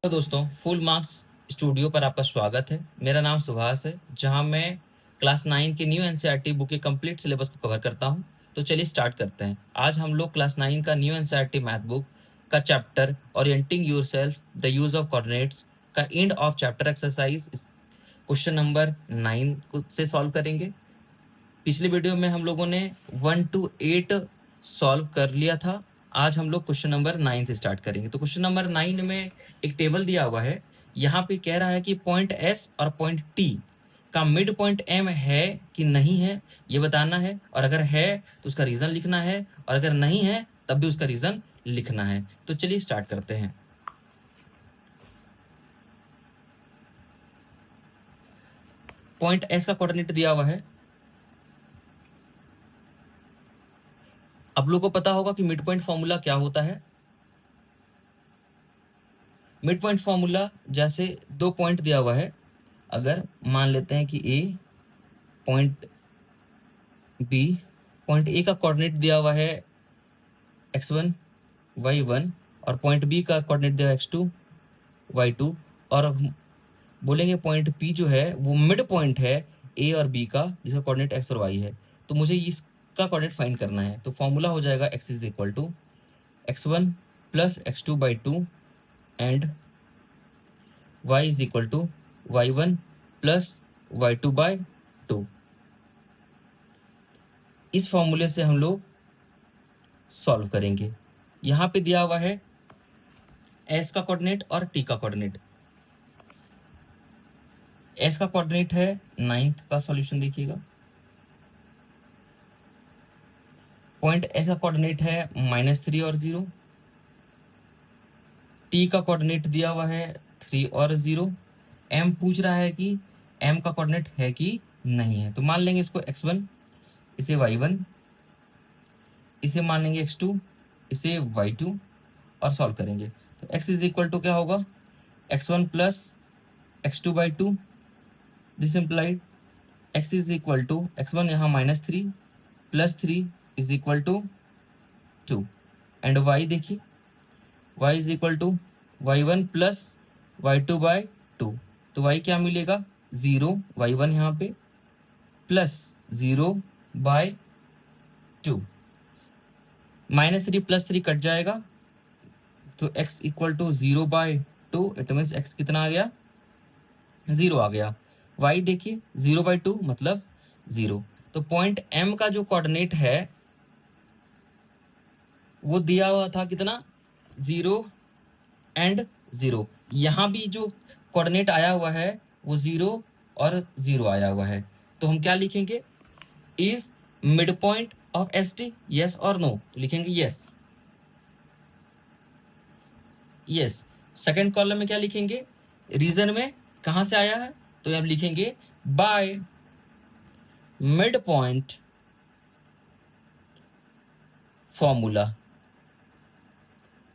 तो दोस्तों, full marks studio पर आपका स्वागत है। मेरा नाम सुभाष है, जहां मैं क्लास 9 के न्यू एनसीईआरटी बुक के कंप्लीट सिलेबस को कवर करता हूं। तो चलिए स्टार्ट करते हैं। आज हम लोग क्लास 9 का न्यू एनसीईआरटी मैथ बुक का chapter orienting yourself the use of coordinates का end of chapter exercise question number 9 से सॉल्व करेंगे। पिछले वीडियो में हम लोगों ने 1 to 8 सॉल्व कर लिया था। आज हम लोग क्वेश्चन नंबर 9 से स्टार्ट करेंगे। तो क्वेश्चन नंबर 9 में एक टेबल दिया हुआ है। यहाँ पे कह रहा है कि पॉइंट एस और पॉइंट टी का मिड पॉइंट एम है कि नहीं है, ये बताना है। और अगर है तो उसका रीजन लिखना है, और अगर नहीं है तब भी उसका रीजन लिखना है। तो चलिए स्टार्ट करते हैं। पॉइंट एस का कोऑर्डिनेट दिया हुआ है। आप लोगों को पता होगा कि मिड पॉइंट फॉर्मूला क्या होता है। मिड पॉइंट फॉर्मूला, जैसे दो पॉइंट दिया हुआ है, अगर मान लेते हैं कि ए पॉइंट बी, पॉइंट ए का कोऑर्डिनेट दिया हुआ है x1 y1 और पॉइंट बी का कोऑर्डिनेट दिया है x2 y2, और हम बोलेंगे पॉइंट पी जो है वो मिड पॉइंट है ए और बी का, जिसका कोऑर्डिनेट x और y है। तो मुझे इसका कोऑर्डिनेट फाइंड करना है। तो फॉर्मूला हो जाएगा x is equal to x1 plus x2/2 and y is equal to y1 plus y2/2। इस फॉर्मूले से हम लोग सॉल्व करेंगे। यहाँ पे दिया हुआ है s का कोऑर्डिनेट और t का कोऑर्डिनेट। s का कोऑर्डिनेट है 9th का सॉल्यूशन देखिएगा। पॉइंट s का कोऑर्डिनेट है -3 और 0। t का कोऑर्डिनेट दिया हुआ है 3 और 0। m पूछ रहा है कि m का कोऑर्डिनेट है कि नहीं है। तो मान लेंगे इसको x1, इसे y1, इसे मान लेंगे x2, इसे y2 और सॉल्व करेंगे। तो x इज इक्वल टू क्या होगा, x1 plus x2/2। This implied x is equal to x1 यहाँ -3 plus 3 is equal to 2 and y देखिए, y is equal to y1 plus y2/2। तो y क्या मिलेगा, 0 y1 यहाँ पे प्लस 0/2। -3 प्लस 3 कट जाएगा, तो x equal to 0/2। It means x कितना आ गया, 0 आ गया। y देखिए 0/2 मतलब 0। तो पॉइंट m का जो कोऑर्डिनेट है वो दिया हुआ था कितना, 0 एंड 0। यहाँ भी जो कोऑर्डिनेट आया हुआ है वो 0 और 0 आया हुआ है। तो हम क्या लिखेंगे, is mid point of S T, yes और नो। तो लिखेंगे यस। यस। सेकेंड कॉलम में क्या लिखेंगे, रीजन में कहां से आया है, तो हम लिखेंगे बाय मिड पॉइंट फॉर्मूला।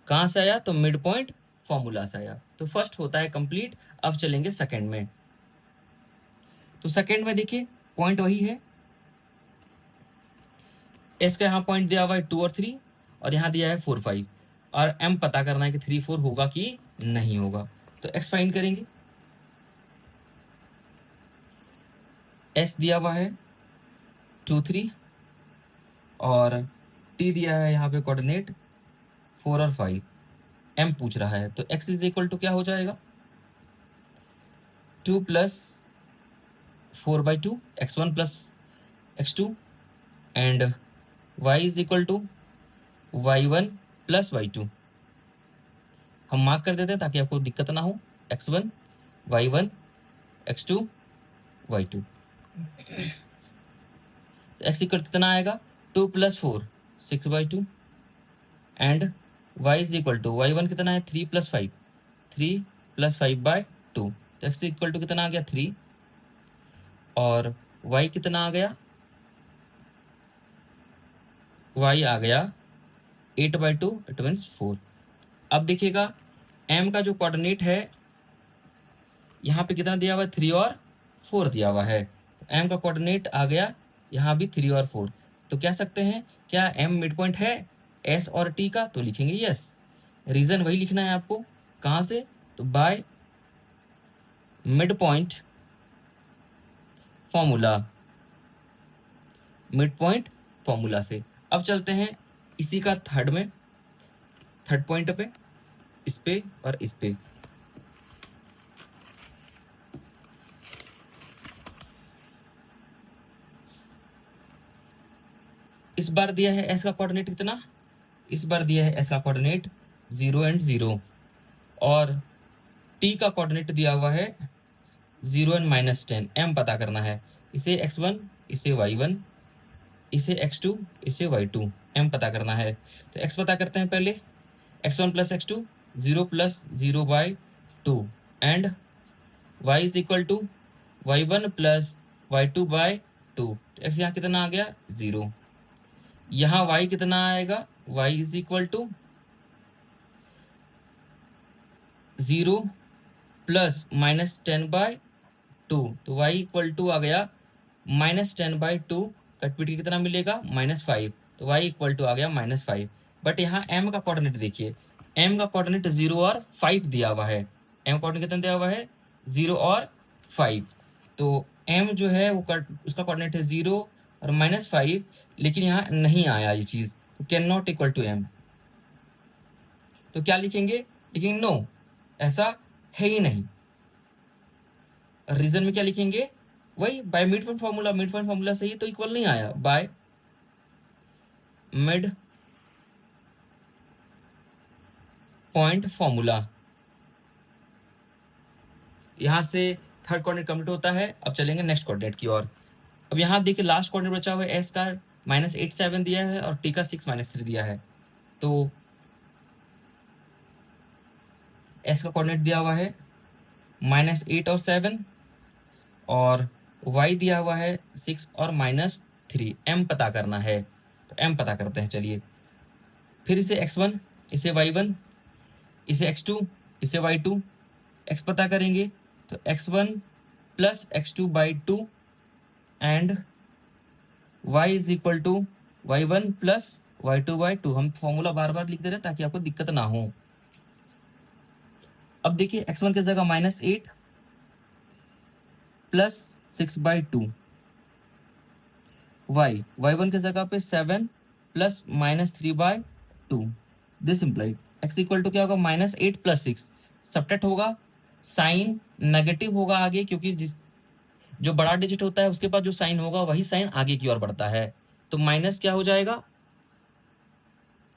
कहां से आया, तो मिड पॉइंट फॉर्मूला से आया। तो फर्स्ट होता है कंप्लीट। अब चलेंगे सेकंड में। तो सेकंड में देखिए पॉइंट वही है, एस का यहाँ पॉइंट दिया हुआ है 2 और 3, और यहाँ दिया है 4 5, और एम पता करना है कि 3 4 होगा कि नहीं होगा। तो एक्स फाइंड करेंगे। एस दिया हुआ है 2 3 और टी दिया है यहाँ पे कोऑर्डिनेट 4 और 5। एम पूछ रहा है, तो एक्स इज इक्वल टू क्या हो जाएगा, 2 plus 4/2 x1 plus x2 and y is equal to y1 plus y2। हम मार्क कर देते हैं ताकि आपको दिक्कत ना हो, x1 y1 x2 y2। तो x इक्वल कितना आएगा, 2 plus 4 6/2 and y is equal to y1 कितना है, 3 प्लस 5 3 प्लस 5/2। तो x इक्वल टू कितना आ गया, 3, और y कितना आ गया, y आ गया 8/2, इट मीन्स 4। अब देखिएगा m का जो कोऑर्डिनेट है यहाँ पे कितना दिया हुआ है, 3 और 4 दिया हुआ है। तो m का कोऑर्डिनेट आ गया यहाँ भी 3 और 4। तो कह सकते हैं क्या m मिड पॉइंट है s और t का, तो लिखेंगे यस। रीजन वही लिखना है आपको, कहाँ से, तो by mid point formula, mid point formula से। अब चलते हैं इसी का थर्ड पॉइंट पे, इस पे और इस पे। इस बार दिया है एस का कोऑर्डिनेट कितना, इस बार दिया है एस का कोऑर्डिनेट 0 एंड 0, और टी का कोऑर्डिनेट दिया हुआ है 0 एंड -10। एम पता करना है, इसे x1, इसे y1, इसे x2, इसे y2, एम पता करना है। तो x पता करते हैं पहले, x1 plus x2, 0 plus 0/2, and y is equal to y1 plus y2/2। तो x यहाँ कितना आ गया 0, यहाँ y कितना आएगा, y is equal to 0 plus -10/2, तो y इक्वल टू आ गया -10/2, कटपीट के कितना मिलेगा -5, तो y इक्वल टू आ गया -5। बट यहाँ m का कोऑर्डिनेट देखिए, m का कोऑर्डिनेट 0 और 5 दिया हुआ है, m कोऑर्डिनेट कितना दिया हुआ है 0 और 5, तो m जो है वो उसका कोऑर्डिनेट है 0 और -5, लेकिन यहाँ नहीं आया ये चीज, तो can not equal to m। तो क्या लिखेंगे, लिखेंगे नो, ऐसा है ही नहीं। रीजन में क्या लिखेंगे, वही bye mid point formula, mid point formula से ही तो इक्वल नहीं आया, बाय मिड पॉइंट फॉर्मूला। यहां से थर्ड कोऑर्डिनेट कंप्लीट होता है। अब चलेंगे नेक्स्ट कोऑर्डिनेट की ओर। अब यहाँ देखिए लास्ट कोऑर्डिनेट बचा हुआ है, एस का -8 7 दिया है और टी का 6 -3 दिया है। तो एस का कोऑर्डिनेट दिया हुआ है -8 और 7, और y दिया हुआ है 6 और -3। m पता करना है, तो m पता करते हैं चलिए। फिर इसे x1, इसे y1, इसे x2, इसे y2, x पता करेंगे, तो x1 plus x2/2 and y is equal to y1 plus y2/2। हम फॉर्मूला बार बार लिख दे रहे हैं ताकि आपको दिक्कत ना हो। अब देखिए x1 की जगह -8 प्लस 6/2, y1 की जगह पे 7 plus -3/2। This implied x equal to क्या होगा, -8 प्लस 6, सब्ट्रैक्ट होगा, साइन नेगेटिव होगा आगे, क्योंकि जो बड़ा डिजिट होता है उसके पास जो साइन होगा वही साइन आगे की ओर बढ़ता है। तो माइनस क्या हो जाएगा,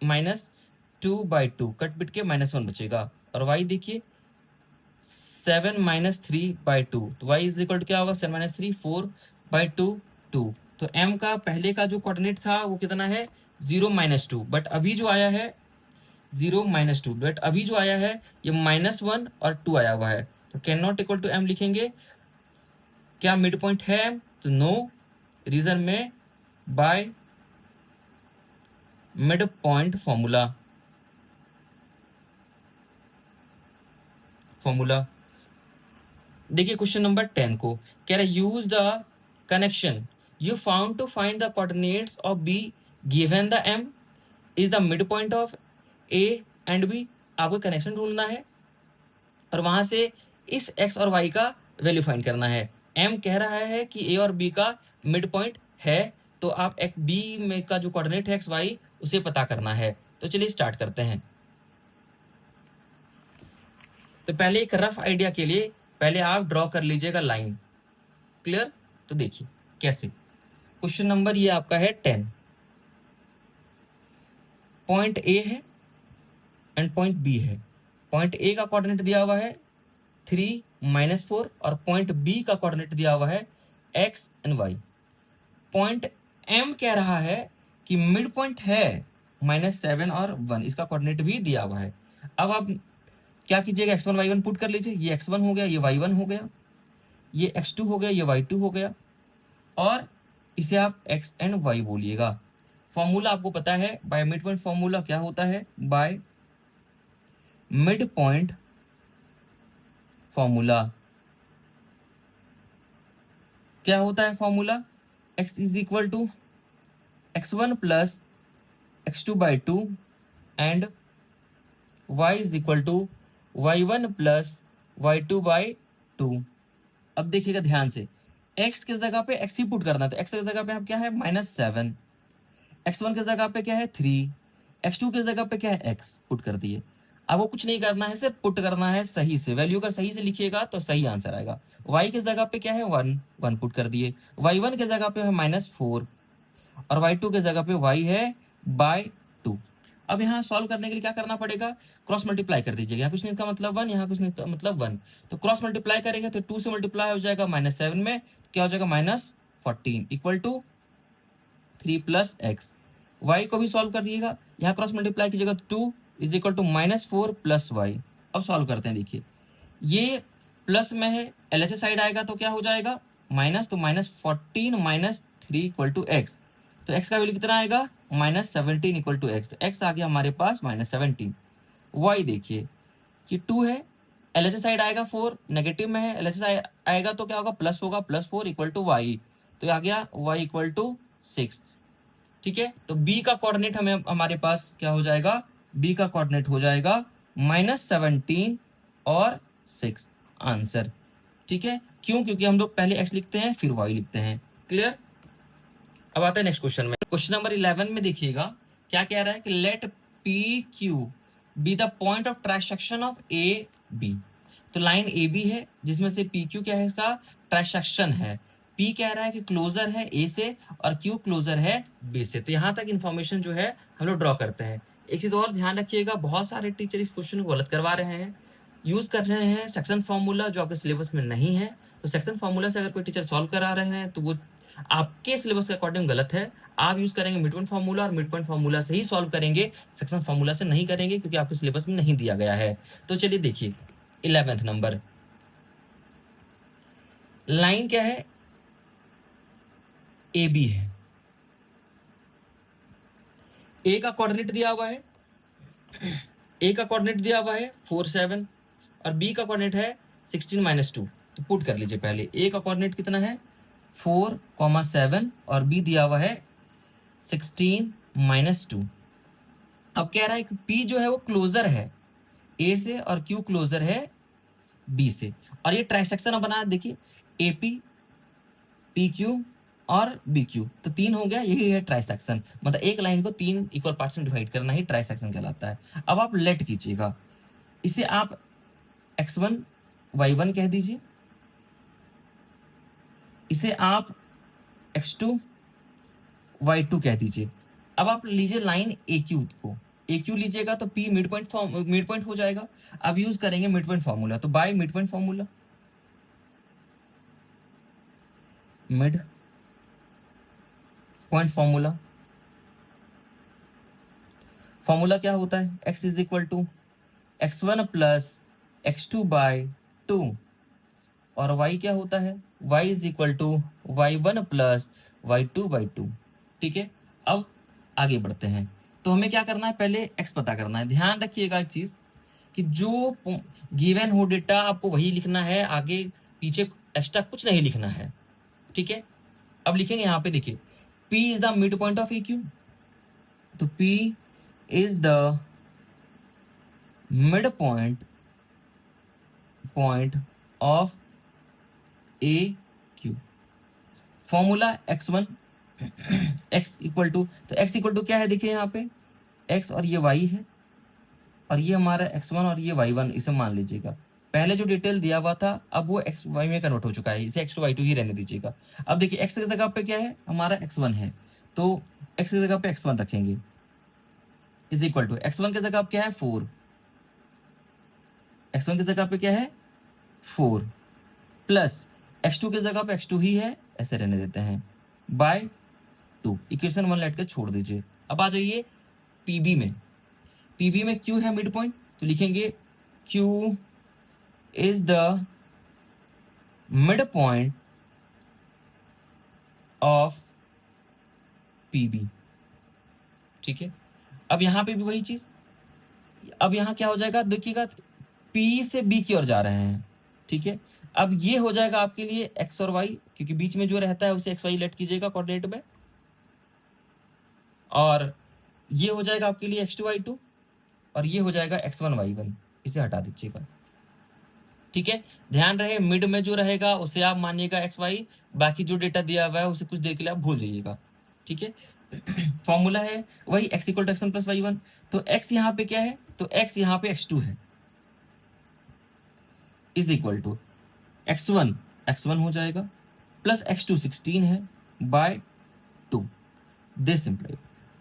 -2/2, कट पिट के -1 बचेगा। और y देखिए 7 -3/2, तो y इज इक्वल टू क्या होगा, 7 - 3 4/2 2। तो m का पहले का जो कोऑर्डिनेट था वो कितना है 0 -2, बट अभी जो आया है 0 -2, बट अभी जो आया है ये -1 और 2 आया हुआ है, तो can not equal to m लिखेंगे। क्या मिड पॉइंट है m, तो नो, रीजन में बाय मिड पॉइंट फॉर्मूला। देखिए क्वेश्चन नंबर 10 को कह रहा है use the connection you found to find the coordinates of B given the m is the mid point of a and b। आपको connection ढूंढना है और वहां से इस x और y का वैल्यू फाइंड करना है। m कह रहा है कि a और b का मिड पॉइंट है, तो आप एक b में का जो कोऑर्डिनेट है x y उसे पता करना है। तो चलिए स्टार्ट करते हैं। तो पहले एक रफ आइडिया के लिए पहले आप ड्रॉ कर लीजिएगा लाइन, क्लियर। तो देखिए कैसे, क्वेश्चन नंबर ये आपका है 10, पॉइंट ए है एंड पॉइंट बी है। पॉइंट ए का कोऑर्डिनेट दिया हुआ है 3 -4 और पॉइंट बी का कोऑर्डिनेट दिया हुआ है x and y। Point m कह रहा है कि मिड पॉइंट है -7 और 1, इसका कोऑर्डिनेट भी दिया हुआ है। अब आप क्या कीजिएगा, x1 y1 पुट कर लीजिए, ये x1 हो गया, ये y1 हो गया, ये x2 हो गया, ये y2 हो गया, और इसे आप x एंड y बोलिएगा। फॉर्मूला आपको पता है, बाय मिड पॉइंट फॉर्मूला क्या होता है, बाय मिड पॉइंट फॉर्मूला क्या होता है, formula x is equal to x1 plus x2/2 and y is equal to y1 plus y2 by 2। अब देखिएगा ध्यान से, x किस जगह पे x ही पुट करना है, तो x की जगह पे अब क्या है -7, x1 की जगह पे क्या है 3, x2 की जगह पे क्या है x पुट कर दिए। अब वो कुछ नहीं करना है, सिर्फ पुट करना है सही से, वैल्यू अगर सही से लिखिएगा तो सही आंसर आएगा। y किस जगह पे क्या है 1, 1 पुट कर दिए, y1 की जगह पे है -4 और y2 की जगह पे y है बाय 2। अब यहाँ सॉल्व करने के लिए क्या करना पड़ेगा, क्रॉस मल्टीप्लाई कर दीजिएगा, यहाँ कुछ नहीं का मतलब 1, यहाँ कुछ नहीं का मतलब 1, तो क्रॉस मल्टीप्लाई करेंगे तो 2 से मल्टीप्लाई हो जाएगा -7 में, तो क्या हो जाएगा -14 equal to 3 plus x. Y को भी सॉल्व कर दिएगा, यहाँ क्रॉस मल्टीप्लाई कीजिएगा तो 2 is equal to -4 plus y. अब सॉल्व करते हैं, देखिए ये प्लस में है, एलएचएस साइड आएगा तो क्या हो जाएगा माइनस, तो -14 -3 इक्वल टू एक्स, तो एक्स का वैल्यू कितना आएगा -17 इक्वल टू एक्स, तो एक्स आ गया हमारे पास -17। वाई देखिए कि 2 है, एलएचएस साइड आएगा 4, नेगेटिव में है, एलएचएस आएगा तो क्या होगा प्लस होगा, +4 इक्वल टू वाई, तो आ गया वाई इक्वल टू 6। ठीक है, तो बी का कोऑर्डिनेट हमें हमारे पास क्या हो जाएगा, बी का कोऑर्डिनेट हो जाएगा -17 और 6 आंसर। ठीक है, क्यों, क्योंकि हम लोग पहले x लिखते हैं फिर y लिखते हैं। क्लियर। अब आता है नेक्स्ट क्वेश्चन में, क्वेश्चन नंबर 11 में देखिएगा क्या कह रहा है कि let P Q be the point of transection of A B. तो लाइन ए बी है जिसमें से पी क्यू क्या है, इसका ट्रांसेक्शन है। पी कह रहा है कि क्लोजर है ए से और क्यू क्लोजर है बी से। तो यहाँ तक इन्फॉर्मेशन जो है हम लोग ड्रॉ करते हैं। एक चीज और ध्यान रखिएगा, बहुत सारे टीचर इस क्वेश्चन को गलत करवा रहे हैं, यूज कर रहे हैं सेक्शन फार्मूला जो आपके सिलेबस में नहीं है। तो सेक्शन फार्मूला से अगर कोई टीचर सॉल्व करा रहे हैं तो वो आपके सिलेबस के अकॉर्डिंग गलत है। आप यूज करेंगे मिड पॉइंट फार्मूला और मिड पॉइंट फार्मूला से ही सॉल्व करेंगे, सेक्शन फार्मूला से नहीं करेंगे क्योंकि आपके सिलेबस में नहीं दिया गया है। तो चलिए देखिए 11th नंबर, लाइन क्या है ए बी है, ए का कोऑर्डिनेट दिया हुआ है, ए का कोऑर्डिनेट दिया हुआ है 4 7 और बी का कोऑर्डिनेट है 16 -2। तो पुट कर लीजिए, पहले ए का कोऑर्डिनेट कितना है 4, 7 और बी दिया हुआ है 16 -2। अब कह रहा है कि पी जो है वो क्लोजर है ए से और क्यू क्लोजर है बी से, और ये ट्रांसेक्शन बना देखिए ए पी, पी क्यू और बी क्यू, तो 3 हो गया, यही है ट्रांसेक्शन। मतलब एक लाइन को 3 इक्वल पार्ट्स में डिवाइड करना ही ट्रांसेक्शन कहलाता है। अब आप लेट कीजिएगा, इसे आप x1 y1 कह दीजिए, इसे आप x2 y2 कह दीजिए। अब आप लीजिए लाइन ए क्यू को, ए क्यू लीजिएगा तो p मिड पॉइंट हो जाएगा। अब यूज करेंगे मिड पॉइंट फार्मूला, तो by mid point formula, mid point formula, formula क्या होता है x is equal to x1 plus x2 by 2 और y क्या होता है y is equal to y1 plus y2 by 2। ठीक है, अब आगे बढ़ते हैं। तो हमें क्या करना है, पहले x पता करना है। ध्यान रखिएगा एक चीज कि जो गिवन हो डेटा आपको वही लिखना है, आगे पीछे एक्स्ट्रा कुछ नहीं लिखना है। ठीक है, अब लिखेंगे यहाँ पे, देखिए p is the mid point of A Q, तो p is the mid point of A Q. Formula x1 x equal to, तो x इक्वल टू क्या है देखिए यहाँ पे x और ये y है और ये हमारा x1 और ये y1, इसे मान लीजिएगा। पहले जो डिटेल दिया हुआ था अब वो x y में कन्वर्ट हो चुका है, इसे x2 y2 ही रहने दीजिएगा। अब देखिए x की जगह पे क्या है हमारा x1 है, तो x की जगह पे x1 रखेंगे इज इक्वल टू x1 की जगह पे क्या है 4, x1 की जगह पे क्या है 4 प्लस x2 की जगह पे x2 ही है, ऐसे रहने देते हैं, बाय 2। इक्वेशन 1 लेट के छोड़ दीजिए। अब आ जाइए पीबी में, पीबी में q है मिड पॉइंट, तो लिखेंगे q is the mid point of PB. ठीक है, अब यहाँ पे भी वही चीज, अब यहाँ क्या हो जाएगा देखिएगा p से b की ओर जा रहे हैं। ठीक है, अब ये हो जाएगा आपके लिए x और y, क्योंकि बीच में जो रहता है उसे x y लेट कीजिएगा कोऑर्डिनेट में, और ये हो जाएगा आपके लिए x2 y2 और ये हो जाएगा x1 y1, इसे हटा दीजिएगा। ठीक है, ध्यान रहे मिड में जो रहेगा उसे आप मानिएगा एक्स वाई, बाकी जो डेटा दिया हुआ है उसे कुछ देर के लिए आप भूल जाइएगा। ठीक है, फॉर्मूला है वही x equal to x one plus y one. तो x यहाँ पे क्या है, तो x यहाँ पे x2 है, इज इक्वल टू x1 हो जाएगा प्लस x2 16 है बाय 2, दिस सिंपल।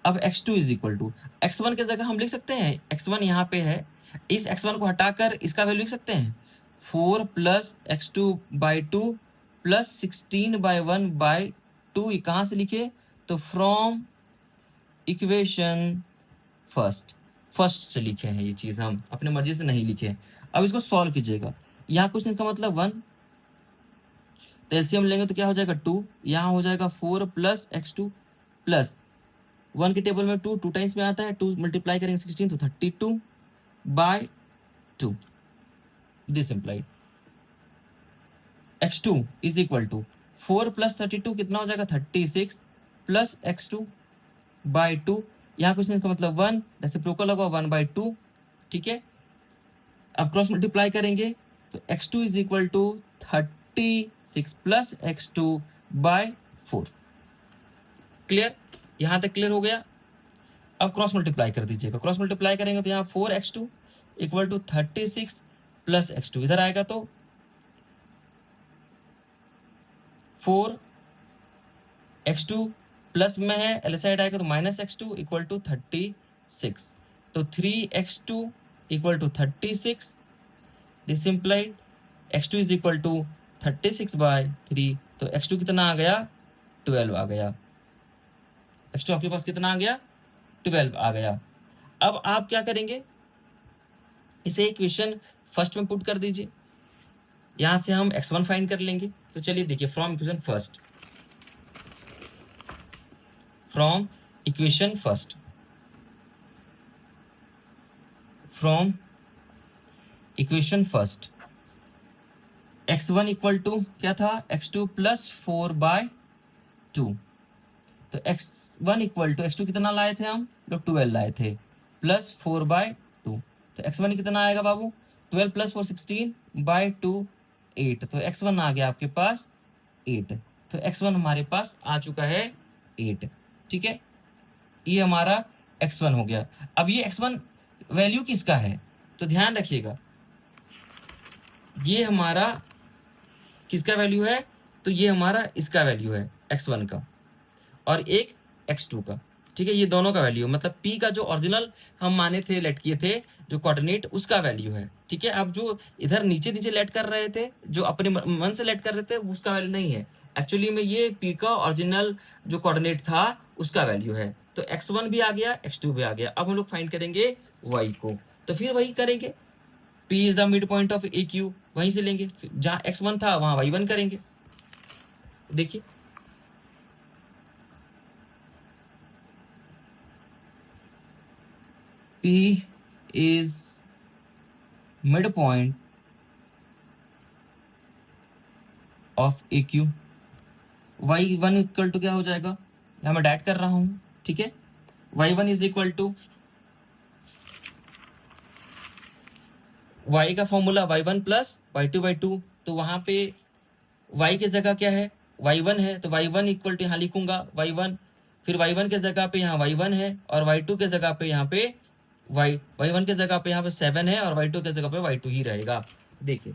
अब x2 is equal to x1 के जगह हम लिख सकते हैं, x1 यहाँ पे है, इस x1 को हटाकर इसका वैल्यू लिख सकते हैं 4 plus x2 by 2 plus 16 by 1 by 2। कहाँ से लिखे, तो फ्रॉम इक्वेशन फर्स्ट से लिखे हैं, ये चीज़ हम अपने मर्जी से नहीं लिखे हैं। अब इसको सॉल्व कीजिएगा, यहाँ कुछ इसका मतलब 1, तो एलसीएम लेंगे तो क्या हो जाएगा 2, यहाँ हो जाएगा 4 प्लस x2 प्लस 1 के टेबल में 2 टाइम्स में आता है, 2 मल्टीप्लाई करेंगे 16 तो 32 by 2, this implied x2 is equal to 4 plus 32 कितना हो जाएगा 36 प्लस x2 बाय 2, यहाँ कुछ नहीं इसका मतलब 1, रेसिप्रोकल होगा 1 बाय 2। ठीक है, अब क्रॉस मल्टीप्लाई करेंगे तो x2 is equal to 36 plus x2 by 4। Clear, यहाँ तक क्लियर हो गया। अब क्रॉस मल्टीप्लाई कर दीजिएगा, क्रॉस मल्टीप्लाई करेंगे तो यहाँ 4x2 equal to 36 plus x2, इधर आएगा तो 4x2 प्लस में है, एल साइड आएगा तो माइनस x2 इक्वल टू 36, तो 3x2 equal to 36, this implied x2 is equal to 36 by 3, तो x2 कितना आ गया 12 आ गया। x2 आपके पास कितना आ गया 12 आ गया। अब आप क्या करेंगे, इसे इक्वेशन फर्स्ट में पुट कर दीजिए, यहां से हम x1 फाइंड कर लेंगे। तो चलिए देखिए, from equation first, from equation first, from equation first x1 equal to क्या था x2 प्लस 4 बाय 2, तो x1 इक्वल टू x2 कितना लाए थे हम लोग 12 लाए थे प्लस 4 बाय 2, तो x1 कितना आएगा बाबू 12 प्लस 4 16 बाय 2 8, तो x1 आ गया आपके पास 8, तो x1 हमारे पास आ चुका है 8। ठीक है, ये हमारा x1 हो गया। अब ये x1 वैल्यू किसका है, तो ध्यान रखिएगा, ये हमारा किसका वैल्यू है, तो ये हमारा इसका वैल्यू है x1 का और एक x2 का। ठीक है, ये दोनों का वैल्यू, मतलब p का जो ओरिजिनल हम माने थे, लेट किए थे जो कोऑर्डिनेट, उसका वैल्यू है। ठीक है, अब जो इधर नीचे नीचे लेट कर रहे थे, जो अपने मन से लेट कर रहे थे, उसका वैल्यू नहीं है एक्चुअली में, ये p का ओरिजिनल जो कोऑर्डिनेट था उसका वैल्यू है। तो x1 भी आ गया, x2 भी आ गया। अब हम लोग फाइंड करेंगे y को, तो फिर वही करेंगे, p is the mid point of A Q, वहीं से लेंगे, जहाँ x1 था वहाँ y1 करेंगे। देखिए P is midpoint of AQ, y1 equal to क्या हो जाएगा, यहाँ मैं डाइट कर रहा हूँ। ठीक है, y1 is equal to y का formula y1 plus y2 by 2, तो वहाँ पे y की जगह क्या है y1 है, तो y1 इक्वल टू यहाँ लिखूंगा y1, फिर y1 के जगह पे यहाँ y1 है और y2 के जगह पे यहाँ पे y1 के जगह पे यहाँ पे 7 है और y2 के जगह पे y2 ही रहेगा। देखिए,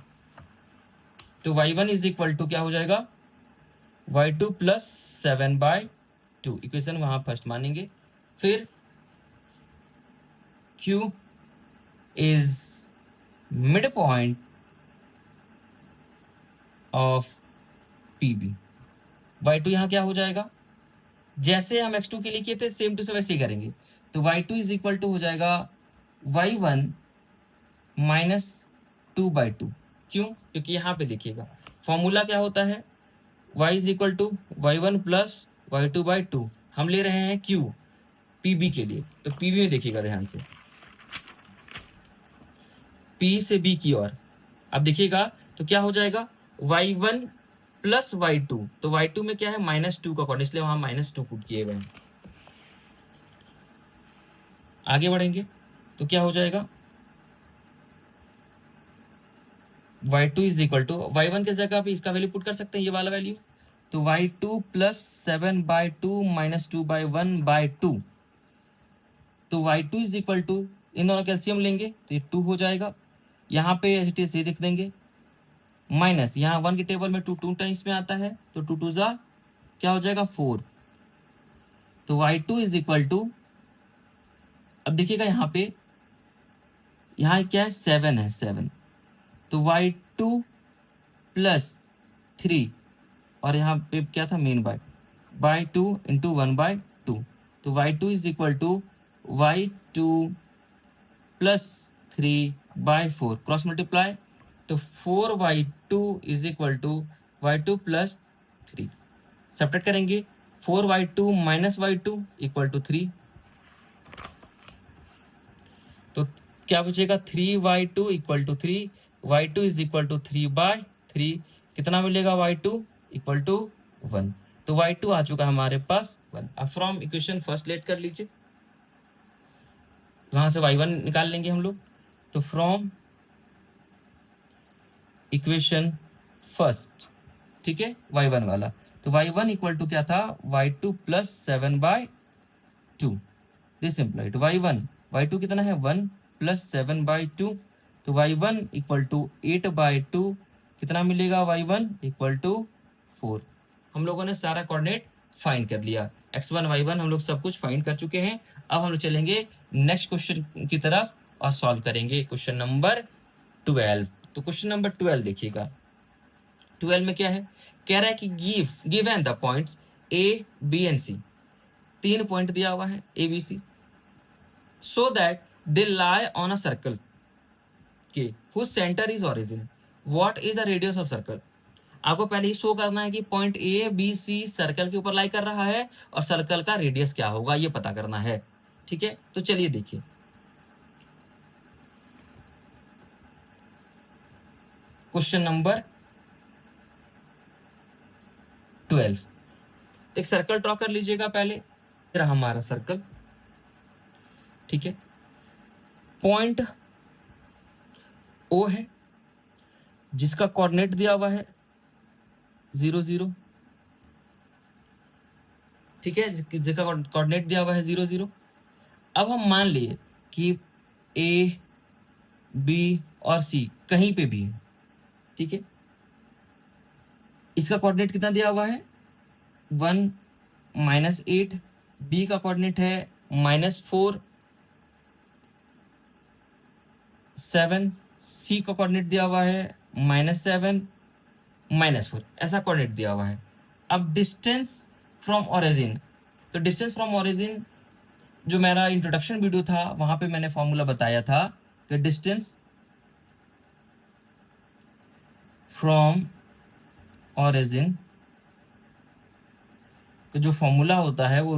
तो y1 इज इक्वल टू क्या हो जाएगा y2 प्लस 7 बाय 2, इक्वेशन वहां फर्स्ट मानेंगे। फिर q is mid point of pb, y2 यहाँ क्या हो जाएगा, जैसे हम x2 के लिए किए थे सेम टू से वैसे ही करेंगे, तो y2 इज इक्वल टू हो जाएगा y1 माइनस 2 बाई 2। क्यों, क्योंकि यहाँ पे देखिएगा फॉर्मूला क्या होता है, y is equal to y1 plus y2 by 2, हम ले रहे हैं q pb के लिए, तो pb में देखिएगा ध्यान से, p से b की ओर, अब देखिएगा तो क्या हो जाएगा y1 प्लस y2, तो y2 में क्या है -2 का कोड, इसलिए वहां -2 पुट किए गए। आगे बढ़ेंगे तो क्या हो जाएगा y2 is equal to y1 की जगह पे इसका वैल्यू पुट कर सकते हैं, ये वाला वैल्यू। तो y2 प्लस 7/2 माइनस 2/1/2। तो y2 इज इक्वल टू, इन दोनों कैल्सियम लेंगे तो ये 2 हो जाएगा, यहाँ पे एज इट इज ये लिख देंगे, माइनस यहाँ 1 के टेबल में 2 2 टाइम्स में आता है, तो 2 2 जा क्या हो जाएगा 4। तो y2 इज इक्वल टू, अब देखिएगा यहाँ पे, यहाँ क्या है 7 है 7, तो y2 प्लस 3, और यहाँ पे क्या था मेन बाय 2 इंटू 1/2। तो y2 is equal to y2 plus 3/4, cross multiply, तो 4y2 is equal to y2 plus 3। Subtract करेंगे, 4y2 minus y2 equal to 3, तो क्या बचेगा 3y2 equal to 3, y2 is equal to 3/3, कितना मिलेगा y2 इक्वल टू 1। तो y2 आ चुका है हमारे पास 1। अब फ्रॉम इक्वेशन फर्स्ट लेट कर लीजिए, वहां से y1 निकाल लेंगे हम लोग। तो फ्रॉम इक्वेशन फर्स्ट, ठीक है, y1 वाला, तो y1 इक्वल टू क्या था y2 plus 7/2, this implied y2 कितना है 1 प्लस 7/2, तो y1 इक्वल टू 8/2, कितना मिलेगा y1 इक्वल टू 4। हम लोगों ने सारा कोऑर्डिनेट फाइंड कर लिया, x1 y1 हम लोग सब कुछ फाइंड कर चुके हैं। अब हम लोग चलेंगे नेक्स्ट क्वेश्चन की तरफ और सॉल्व करेंगे क्वेश्चन नंबर 12। तो क्वेश्चन नंबर 12 देखिएगा, 12 में क्या है, कह रहा है कि given the points A B and C, 3 point दिया हुआ है A B C, so that they lie on a circle के whose center is origin, what is the radius of circle। आपको पहले ही शो करना है कि point A B C circle के ऊपर लाई कर रहा है और सर्कल का रेडियस क्या होगा ये पता करना है, ठीक है। तो चलिए देखिए, क्वेश्चन नंबर 12, एक सर्कल ड्रॉ कर लीजिएगा पहले, रहा हमारा सर्कल, ठीक है। पॉइंट ओ है जिसका कोऑर्डिनेट दिया हुआ है 0 0, ठीक है, जिसका कोऑर्डिनेट दिया हुआ है 0 0। अब हम मान लिए कि ए बी और सी कहीं पे भी है, ठीक है, इसका कोऑर्डिनेट कितना दिया हुआ है 1 -8, बी का कोऑर्डिनेट है -4 7, सी का कोऑर्डिनेट दिया हुआ है -7 -4, ऐसा कोऑर्डिनेट दिया हुआ है। अब डिस्टेंस फ्रॉम ओरिजिन, तो डिस्टेंस फ्रॉम ओरिजिन जो मेरा इंट्रोडक्शन वीडियो था वहां पे मैंने फॉर्मूला बताया था कि डिस्टेंस फ्रॉम ओरिजिन का जो फॉर्मूला होता है वो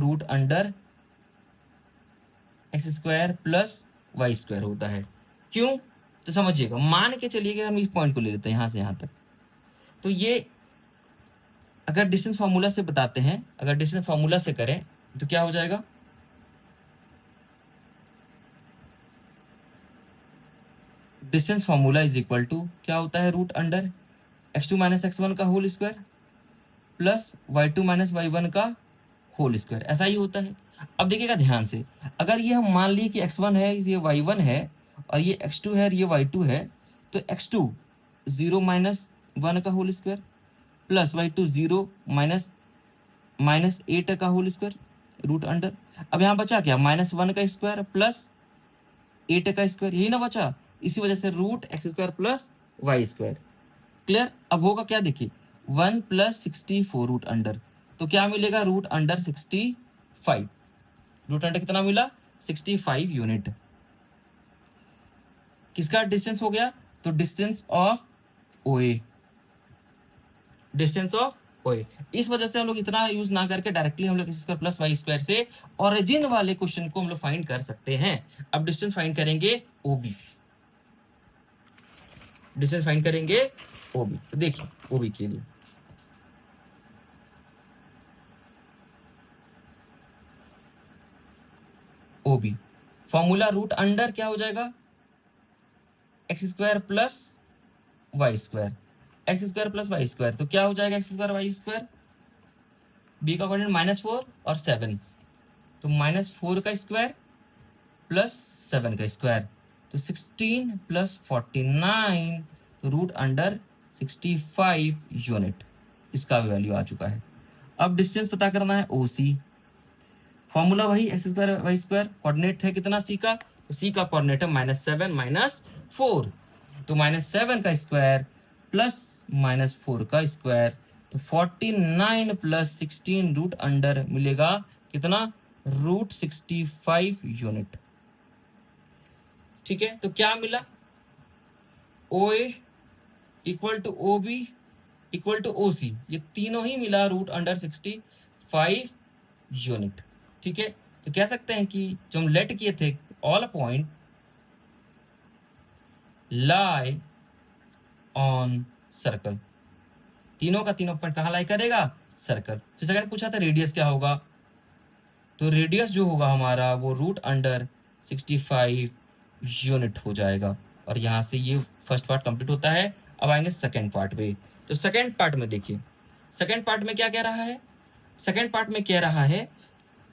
√x² प्लस y² होता है। क्यों, तो समझिएगा, मान के चलिए कि हम इस पॉइंट को ले लेते हैं यहां से यहां तक, तो ये अगर डिस्टेंस फार्मूला से बताते हैं, अगर डिस्टेंस फार्मूला से करें तो क्या हो जाएगा, distance formula is equal to क्या होता है √x2 - x1 का whole square plus y2 - y1 का होल स्क्वायर, ऐसा ही होता है। अब देखिएगा ध्यान से, अगर ये हम मान लिए कि x1 है, ये y1 है और ये x2 है और ये y2 है, तो x2 0 - 1 का होल स्क्वायर प्लस y2 0 -8 का होल स्क्वायर √। अब यहाँ बचा क्या -1 का स्क्वायर प्लस 8 का स्क्वायर, यही ना बचा, इसी वजह से √x² प्लस y²। क्लियर। अब होगा क्या देखिए 1 + 64 √, तो क्या मिलेगा √65, √, कितना मिला 65 यूनिट। किसका डिस्टेंस हो गया, तो distance of OA, distance of OA। इस वजह से हम लोग इतना यूज ना करके डायरेक्टली हम लोग x² प्लस y² से ओरिजिन वाले क्वेश्चन को हम लोग फाइंड कर सकते हैं। अब डिस्टेंस फाइंड करेंगे OB, डिस्टेंस फाइंड करेंगे OB। तो देखिए OB के लिए OB फॉर्मूला √, क्या हो जाएगा x² plus y square, x square plus y square, तो क्या हो जाएगा x square y square, B का कोऑर्डिनेट -4 और 7, तो -4 का स्क्वायर प्लस 7 का स्क्वायर, तो 16 प्लस 49, तो √65 यूनिट इसका वैल्यू आ चुका है। अब डिस्टेंस पता करना है ओ सी, फॉर्मूला वही x square y square, coordinate है कितना सी का, तो सी का कोऑर्डिनेट है -7 -4, तो -7 का स्क्वायर प्लस -4 का स्क्वायर, तो 49 प्लस 16 रूट अंडर मिलेगा कितना, √65 यूनिट। ठीक है, तो क्या मिला, O A equal to O B equal to O C, ये तीनों ही मिला √65 यूनिट। ठीक है, तो कह सकते हैं कि जो हम लेट किए थे, all point lie on circle, तीनों का तीनों पॉइंट कहाँ लाई करेगा, सर्कल। फिर सेकंड पूछा था रेडियस क्या होगा, तो रेडियस जो होगा हमारा वो √65 यूनिट हो जाएगा। और यहाँ से ये फर्स्ट पार्ट कंप्लीट होता है। अब आएंगे सेकेंड पार्ट पे। तो सेकेंड पार्ट में देखिए, सेकेंड पार्ट में क्या कह रहा है, सेकेंड पार्ट में कह रहा है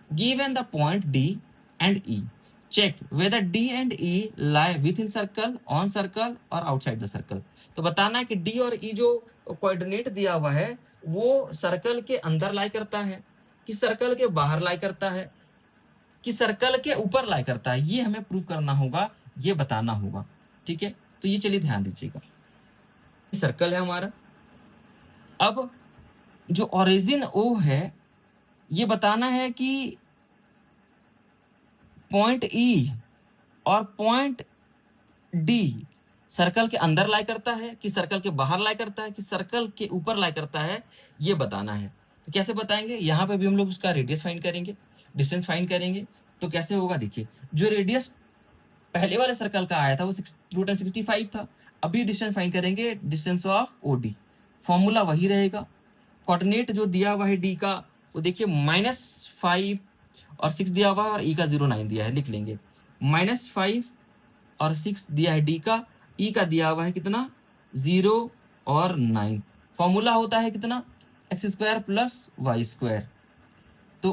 given the point D and E, check whether D and E lie within circle, on circle और आउटसाइड द सर्कल। तो बताना है कि डी और ई जो कोऑर्डिनेट दिया हुआ है वो सर्कल के अंदर लाई करता है कि सर्कल के बाहर लाई करता है कि सर्कल के ऊपर लाई करता है, ये हमें प्रूव करना होगा, ये बताना होगा। ठीक है, तो ये चलिए ध्यान दीजिएगा, सर्कल है हमारा। अब जो ओरिजिन ओ है ये बताना है कि पॉइंट ई और पॉइंट डी सर्कल के अंदर लाई करता है कि सर्कल के बाहर लाई करता है कि सर्कल के ऊपर लाई करता है, ये बताना है। तो कैसे बताएंगे, यहाँ पे भी हम लोग उसका रेडियस फाइंड करेंगे, डिस्टेंस फाइंड करेंगे। तो कैसे होगा, देखिए जो रेडियस पहले वाले सर्कल का आया था वो √65 था, अभी डिस्टेंस फाइंड करेंगे, distance of O D, formula वही रहेगा। कोऑर्डिनेट जो दिया हुआ है डी का वो देखिए -5 और 6 दिया हुआ है और ई का 0.9 दिया है, लिख लेंगे -5 और 6 दिया है डी का, ई का दिया हुआ है कितना 0 और 9, फॉर्मूला होता है कितना x square plus y square, तो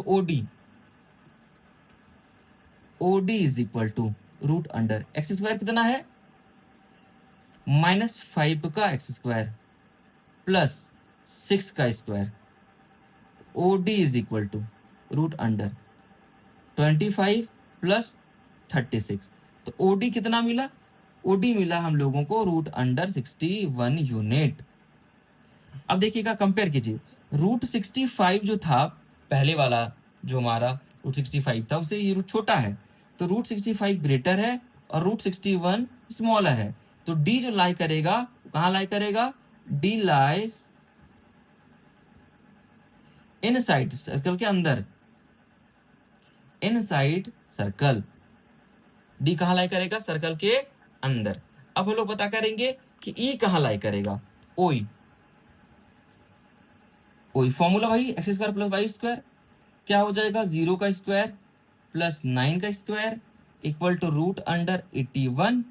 OD is equal to root under x square कितना है -5 का एक्स स्क्वायर प्लस 6 का square, OD is equal to root under 25 plus 36, तो ओडी कितना मिला, ओडी मिला हम लोगों को √61 यूनिट। अब देखिएगा कंपेयर कीजिए, √65 जो था पहले वाला जो हमारा √65 था उससे ये रूट छोटा है, तो √65 ग्रेटर है और √61 स्मॉलर है, तो डी जो लाई करेगा कहाँ लाई करेगा, डी लाइज इनसाइड सर्कल के अंदर, इनसाइड सर्कल, डी कहाँ लाई करेगा, सर्कल के अंदर। अब हम लोग पता करेंगे कि ई कहाँ लाई करेगा, ओई, ओई फॉर्मूला वही x square plus y square, क्या हो जाएगा 0 का स्क्वायर प्लस 9 का स्क्वायर इक्वल टू √81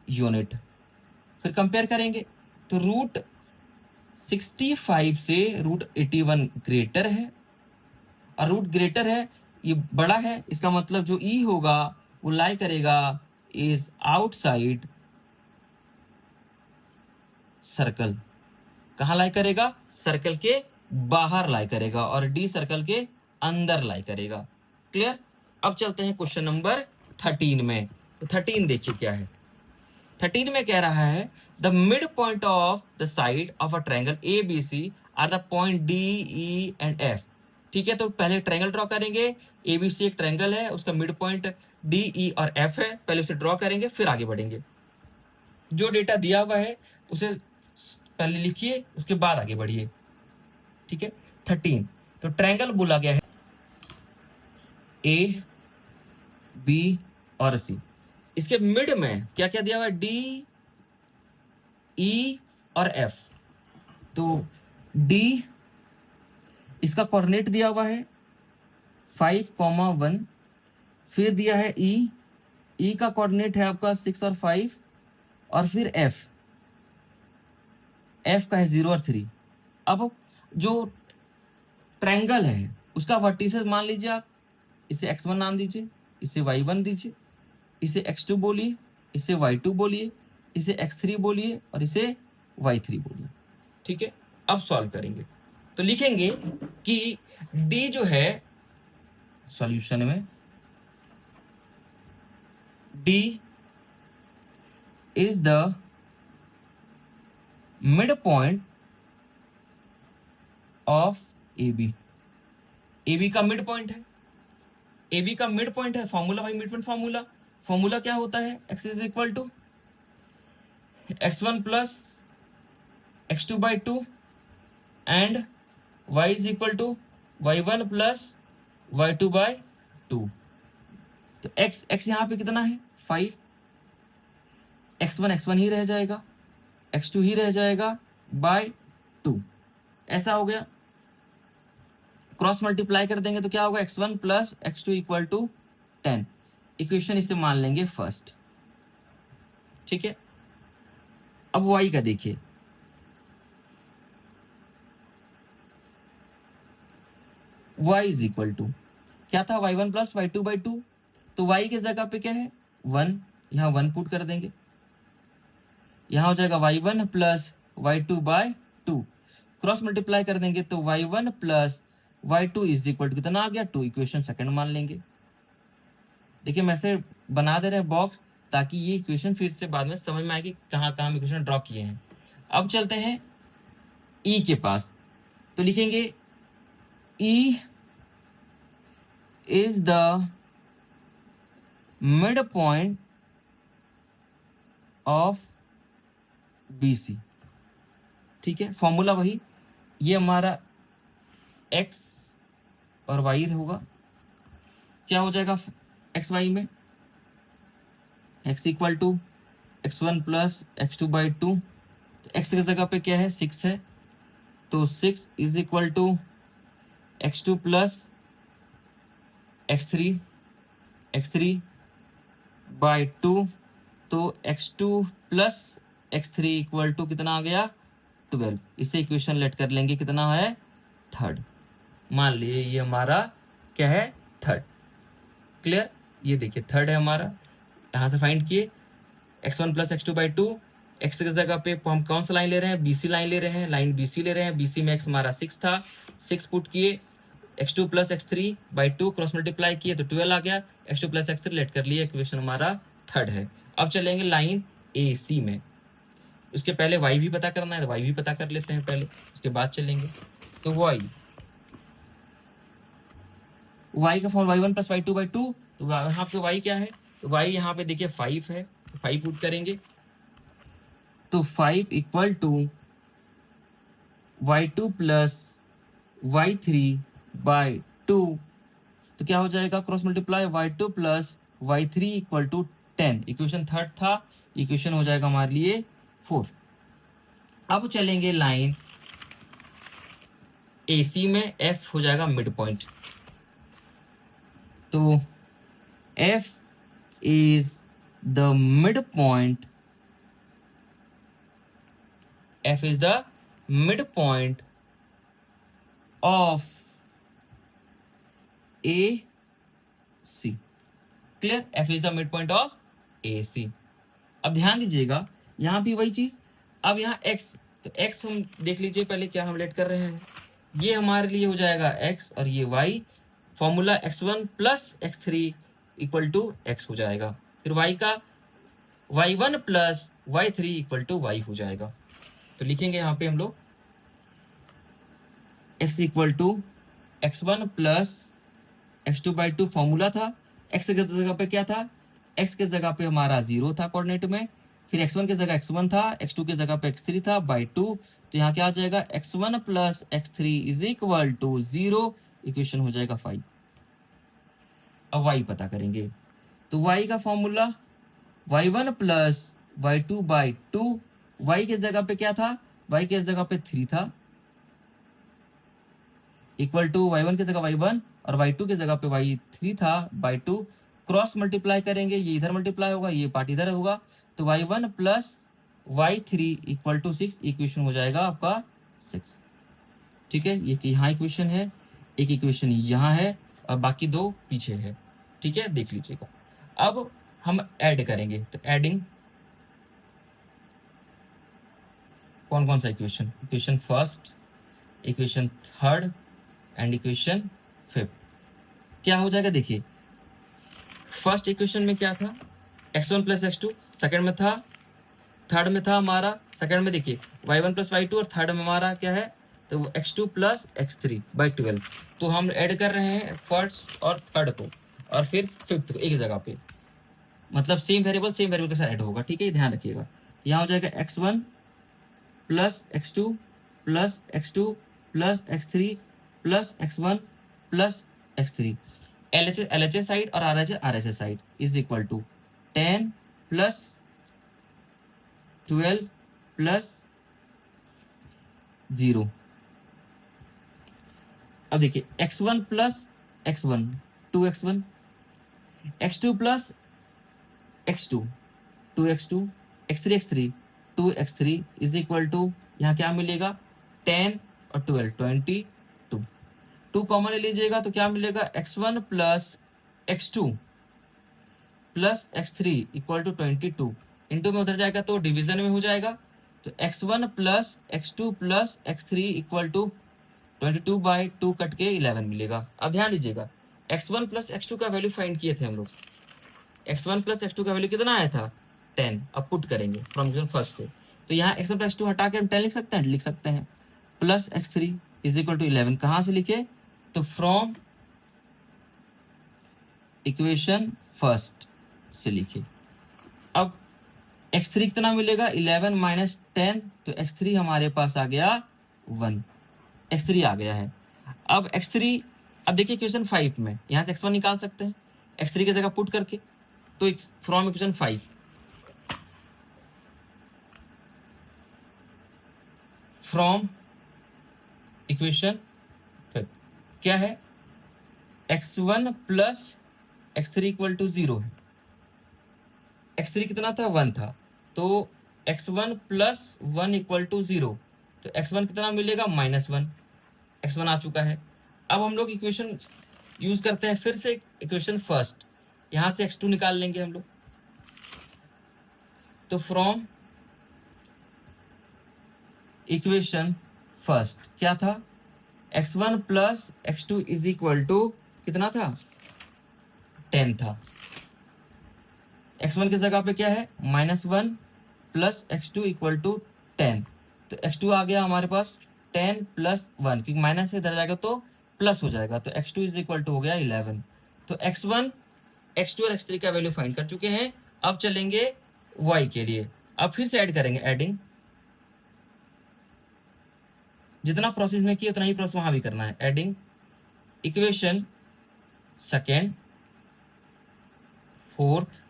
यूनिट। फिर कंपेयर करेंगे तो √65 से √81 ग्रेटर है, और रूट ग्रेटर है ये बड़ा है, इसका मतलब जो ई होगा वो लाई करेगा इज आउटसाइड सर्कल, कहाँ लाई करेगा, सर्कल के बाहर लाई करेगा, और डी सर्कल के अंदर लाई करेगा। क्लियर। अब चलते हैं क्वेश्चन नंबर 13 में। तो 13 देखिए क्या है, 13 में कह रहा है the mid point of the side of a triangle A B C are the point D E and F. ठीक है, तो पहले ट्रायंगल ड्रॉ करेंगे, ए बी सी एक ट्रायंगल है, उसका मिड पॉइंट डी ई और एफ है, पहले उसे ड्रॉ करेंगे फिर आगे बढ़ेंगे। जो डेटा दिया हुआ है उसे पहले लिखिए उसके बाद आगे बढ़िए। ठीक है, 13 तो ट्रायंगल बोला गया है ए बी और सी, इसके मिड में क्या क्या दिया हुआ है, डी ई और एफ। तो डी इसका कोऑर्डिनेट दिया हुआ है 5,1, फिर दिया है ई का कोऑर्डिनेट है आपका 6 और 5, और फिर एफ एफ का है 0 और 3। अब जो ट्रायंगल है उसका वर्टिसेस मान लीजिए आप, इसे x1 नाम दीजिए, इसे y1 दीजिए, इसे x2 बोलिए, इसे y2 बोलिए, इसे x3 बोलिए और इसे y3 बोलिए। ठीक है, अब सॉल्व करेंगे तो लिखेंगे कि d जो है सॉल्यूशन में d is the mid point of A B का मिड पॉइंट है, ए बी का मिड पॉइंट है। फॉर्मूला भाई मिड पॉइंट फॉर्मूला क्या होता है, x is equal to x1 plus x2 by 2 and y is equal to y1 plus y2 by 2। तो x यहाँ पे कितना है 5, x1 ही रह जाएगा, x2 ही रह जाएगा बाय 2, ऐसा हो गया। क्रॉस मल्टीप्लाई कर देंगे तो क्या होगा, x1 plus x2 equal to 10। Equation इसे मान लेंगे फर्स्ट। ठीक है, अब y का देखिए, y इज इक्वल टू क्या था, y1 प्लस y2 बाई 2। तो y की जगह पे क्या है 1, यहाँ 1 पुट कर देंगे, यहाँ हो जाएगा y1 plus y2 by 2। Cross multiply कर देंगे तो y1 plus y2 is equal to कितना आ गया 2। इक्वेशन सेकंड मान लेंगे। देखिए मैं ऐसे बना दे रहे हैं बॉक्स ताकि ये इक्वेशन फिर से बाद में समझ में आए कि कहाँ कहाँ हम इक्वेशन ड्रॉ किए हैं। अब चलते हैं ई के पास, तो लिखेंगे E is the mid point of B C. ठीक है, फॉर्मूला वही, ये हमारा x और y होगा, क्या हो जाएगा एक्स वाई में, x equal to x1 plus x2 by 2। x की जगह पे क्या है 6 है, तो 6 is equal to x2 plus x3 by 2। तो x2 plus x3 equal to कितना आ गया 12। इसे इक्वेशन लेट कर लेंगे, कितना है थर्ड। मान लिए ये हमारा क्या है थर्ड। क्लियर, ये देखिए थर्ड है हमारा, यहाँ से फाइंड किए x1 plus x2 by 2। x की जगह पे हम कौन सा लाइन ले रहे हैं, BC लाइन ले रहे हैं, लाइन BC ले रहे हैं। BC में x हमारा 6 था, 6 पुट किए, x2 plus x3 by 2 cross multiply किए तो 12 आ गया। x2 प्लस x3 लेट कर लिए, इक्वेशन हमारा थर्ड है। अब चलेंगे लाइन AC में, उसके पहले y भी पता करना है तो y भी पता कर लेते हैं पहले, उसके बाद चलेंगे। तो y का form y1 plus y2 by 2। तो यहाँ पे y क्या है, तो y यहाँ पे देखिए 5 है, तो 5 पुट करेंगे तो 5 equal to y2 plus y3 by 2। तो क्या हो जाएगा cross multiply y2 plus y3 equal to 10। Equation third था, इक्वेशन हो जाएगा हमारे लिए 4। अब चलेंगे लाइन AC में, F हो जाएगा मिड पॉइंट। तो F is the mid point, F is the mid point of AC। Clear, F is the mid point of AC। अब ध्यान दीजिएगा यहाँ भी वही चीज। अब यहाँ x, तो x हम देख लीजिए पहले क्या हम लेट कर रहे हैं, ये हमारे लिए हो जाएगा x और ये y। Formula x1 plus x3 equal to x हो जाएगा, फिर y का y1 plus y3 equal to y हो जाएगा। तो लिखेंगे यहाँ पे हम लोग x equal to x1 plus x2 by 2। Formula था, x की जगह पे क्या था, x की जगह पे हमारा 0 था कोऑर्डिनेट में, फिर x1 की जगह x1 था, x2 की जगह पे x3 था बाई 2। तो यहाँ क्या आ जाएगा x1 plus x3 is equal to 0। Equation हो जाएगा 5। अब y पता करेंगे, तो y का formula y1 plus y2 by 2। y की जगह पे क्या था, y की जगह पे 3 था, इक्वल टू y1 की जगह y1 और y2 की जगह पे y3 था बाई 2। क्रॉस मल्टीप्लाई करेंगे, ये इधर मल्टीप्लाई होगा, ये पार्ट इधर होगा, तो y1 plus y3 equal to 6, equation हो जाएगा आपका 6। ठीक है, ये यहाँ इक्वेशन है, एक इक्वेशन यहाँ है और बाकी दो पीछे है। ठीक है, देख लीजिएगा। अब हम ऐड करेंगे, तो एडिंग कौन कौन सा equation, equation first, equation third and equation fifth. क्या हो जाएगा देखिए, फर्स्ट इक्वेशन में क्या था, x1 प्लस x2, सेकेंड में था, थर्ड में था हमारा, सेकेंड में देखिए y1 प्लस y2 और थर्ड में हमारा क्या है, तो x2 प्लस x3 बाई 12। तो हम ऐड कर रहे हैं फर्स्ट और थर्ड को और फिर फिफ्थ को एक ही जगह पे, मतलब सेम वेरिएबल के साथ ऐड होगा। ठीक है, ध्यान रखिएगा। यहाँ हो जाएगा x1 plus x2 plus x2 plus x3 plus x1 plus x3, LHS side और RHS side is equal to 10 plus 12 plus 0। अब देखिए x1 plus x1 2x1, x2 plus x2 2x2, x3 2x3 is equal to, यहाँ क्या मिलेगा 10 और 12 22, 2 common ले लीजिएगा तो क्या मिलेगा x1 plus x2 plus x3 equal to 22, into में उधर जाएगा तो डिवीजन में हो जाएगा, तो x1 plus x2 plus x3 equal to 22 by 2 cut के 11 मिलेगा। अब ध्यान दीजिएगा, x1 प्लस x2 का वैल्यू फाइंड किए थे हम लोग, x1 प्लस x2 का वैल्यू कितना आया था 10। अब पुट करेंगे फ्रॉम इक्वेशन फर्स्ट से, तो यहाँ x1 प्लस x2 हटा के हम 10 लिख सकते हैं plus x3 is equal to 11। कहाँ से लिखे, तो फ्रॉम इक्वेशन फर्स्ट से लिखे। अब x3 कितना मिलेगा 11 माइनस 10, तो x3 हमारे पास आ गया 1, x3 आ गया है। अब x3, अब देखिए इक्वेशन 5 में यहाँ से x1 निकाल सकते हैं x3 की जगह पुट करके, तो फ्रॉम इक्वेशन 5 फ्रॉम इक्वेशन 5 क्या है, x1 plus x3 equal to 0 है, x3 कितना था 1 था, तो x1 प्लस 1 इक्वल टू 0, तो x1 कितना मिलेगा -1, x1 आ चुका है। अब हम लोग इक्वेशन यूज करते हैं फिर से इक्वेशन फर्स्ट, यहाँ से x2 निकाल लेंगे हम लोग, तो फ्रॉम इक्वेशन फर्स्ट क्या था, x1 plus x2 is equal to कितना था 10 था, x1 की जगह पे क्या है -1 प्लस x2 इक्वल टू 10, तो x2 आ गया हमारे पास 10 प्लस 1, क्योंकि माइनस से इधर जाएगा तो प्लस हो जाएगा, तो x2 इज इक्वल टू हो गया 11। तो x1 x2 और x3 का वैल्यू फाइंड कर चुके हैं। अब चलेंगे y के लिए, अब फिर से ऐड करेंगे, एडिंग जितना प्रोसेस में किया उतना ही प्रोसेस वहां भी करना है, adding equation second fourth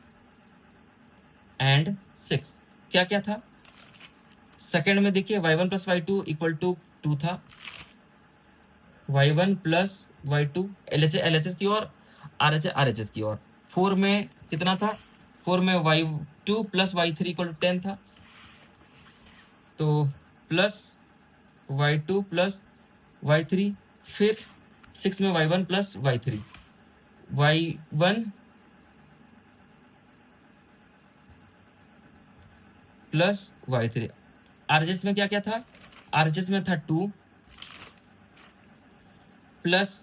and 6। क्या क्या था सेकेंड में, देखिए y1 plus y2 equal to 2 था, y1 प्लस y2 LHS की ओर, RHS की ओर। 4 में कितना था, 4 में y2 plus y3 equal to 10 था, तो प्लस y2 प्लस y3, फिर 6 में y1 plus y3, y1 plus y3। RHS में क्या क्या था, RHS में था 2 प्लस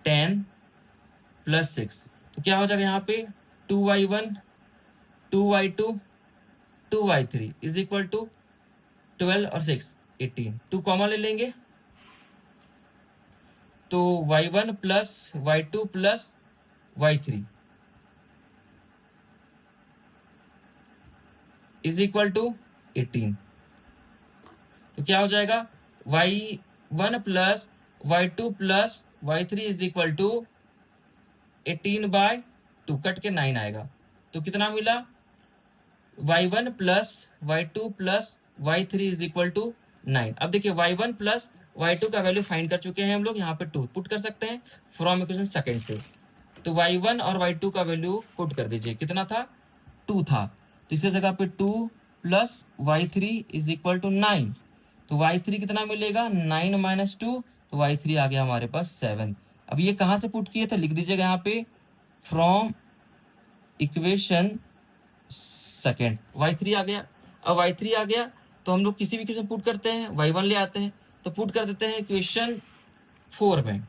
10 प्लस 6, तो क्या हो जाएगा यहाँ पे 2y1 2y2 2y3 is equal to 12 और 6 18, 2 कॉमन ले लेंगे तो y1 plus y2 plus y3 is equal to 18, तो क्या हो जाएगा y1 plus y2 plus y3 is equal to 18 by 2 cut के 9 आएगा, तो कितना मिला y1 plus y2 plus y3 is equal to 9। अब देखिए y1 प्लस y2 का वैल्यू फाइंड कर चुके हैं हम लोग, यहाँ पे 2 पुट कर सकते हैं फ्रॉम इक्वेशन सेकंड से, तो y1 और y2 का वैल्यू पुट कर दीजिए, कितना था 2 था, तो इसी जगह पे 2 plus y3 is equal to 9। तो y3 कितना मिलेगा, 9 माइनस 2, तो y3 आ गया हमारे पास 7। अब ये कहाँ से पुट किए थे, लिख दीजिएगा यहाँ पे फ्रॉम इक्वेशन सेकेंड। y3 आ गया। अब y3 आ गया तो हम लोग किसी भी इक्वेशन पुट करते हैं, y1 ले आते हैं, तो पुट कर देते हैं इक्वेशन 4 में।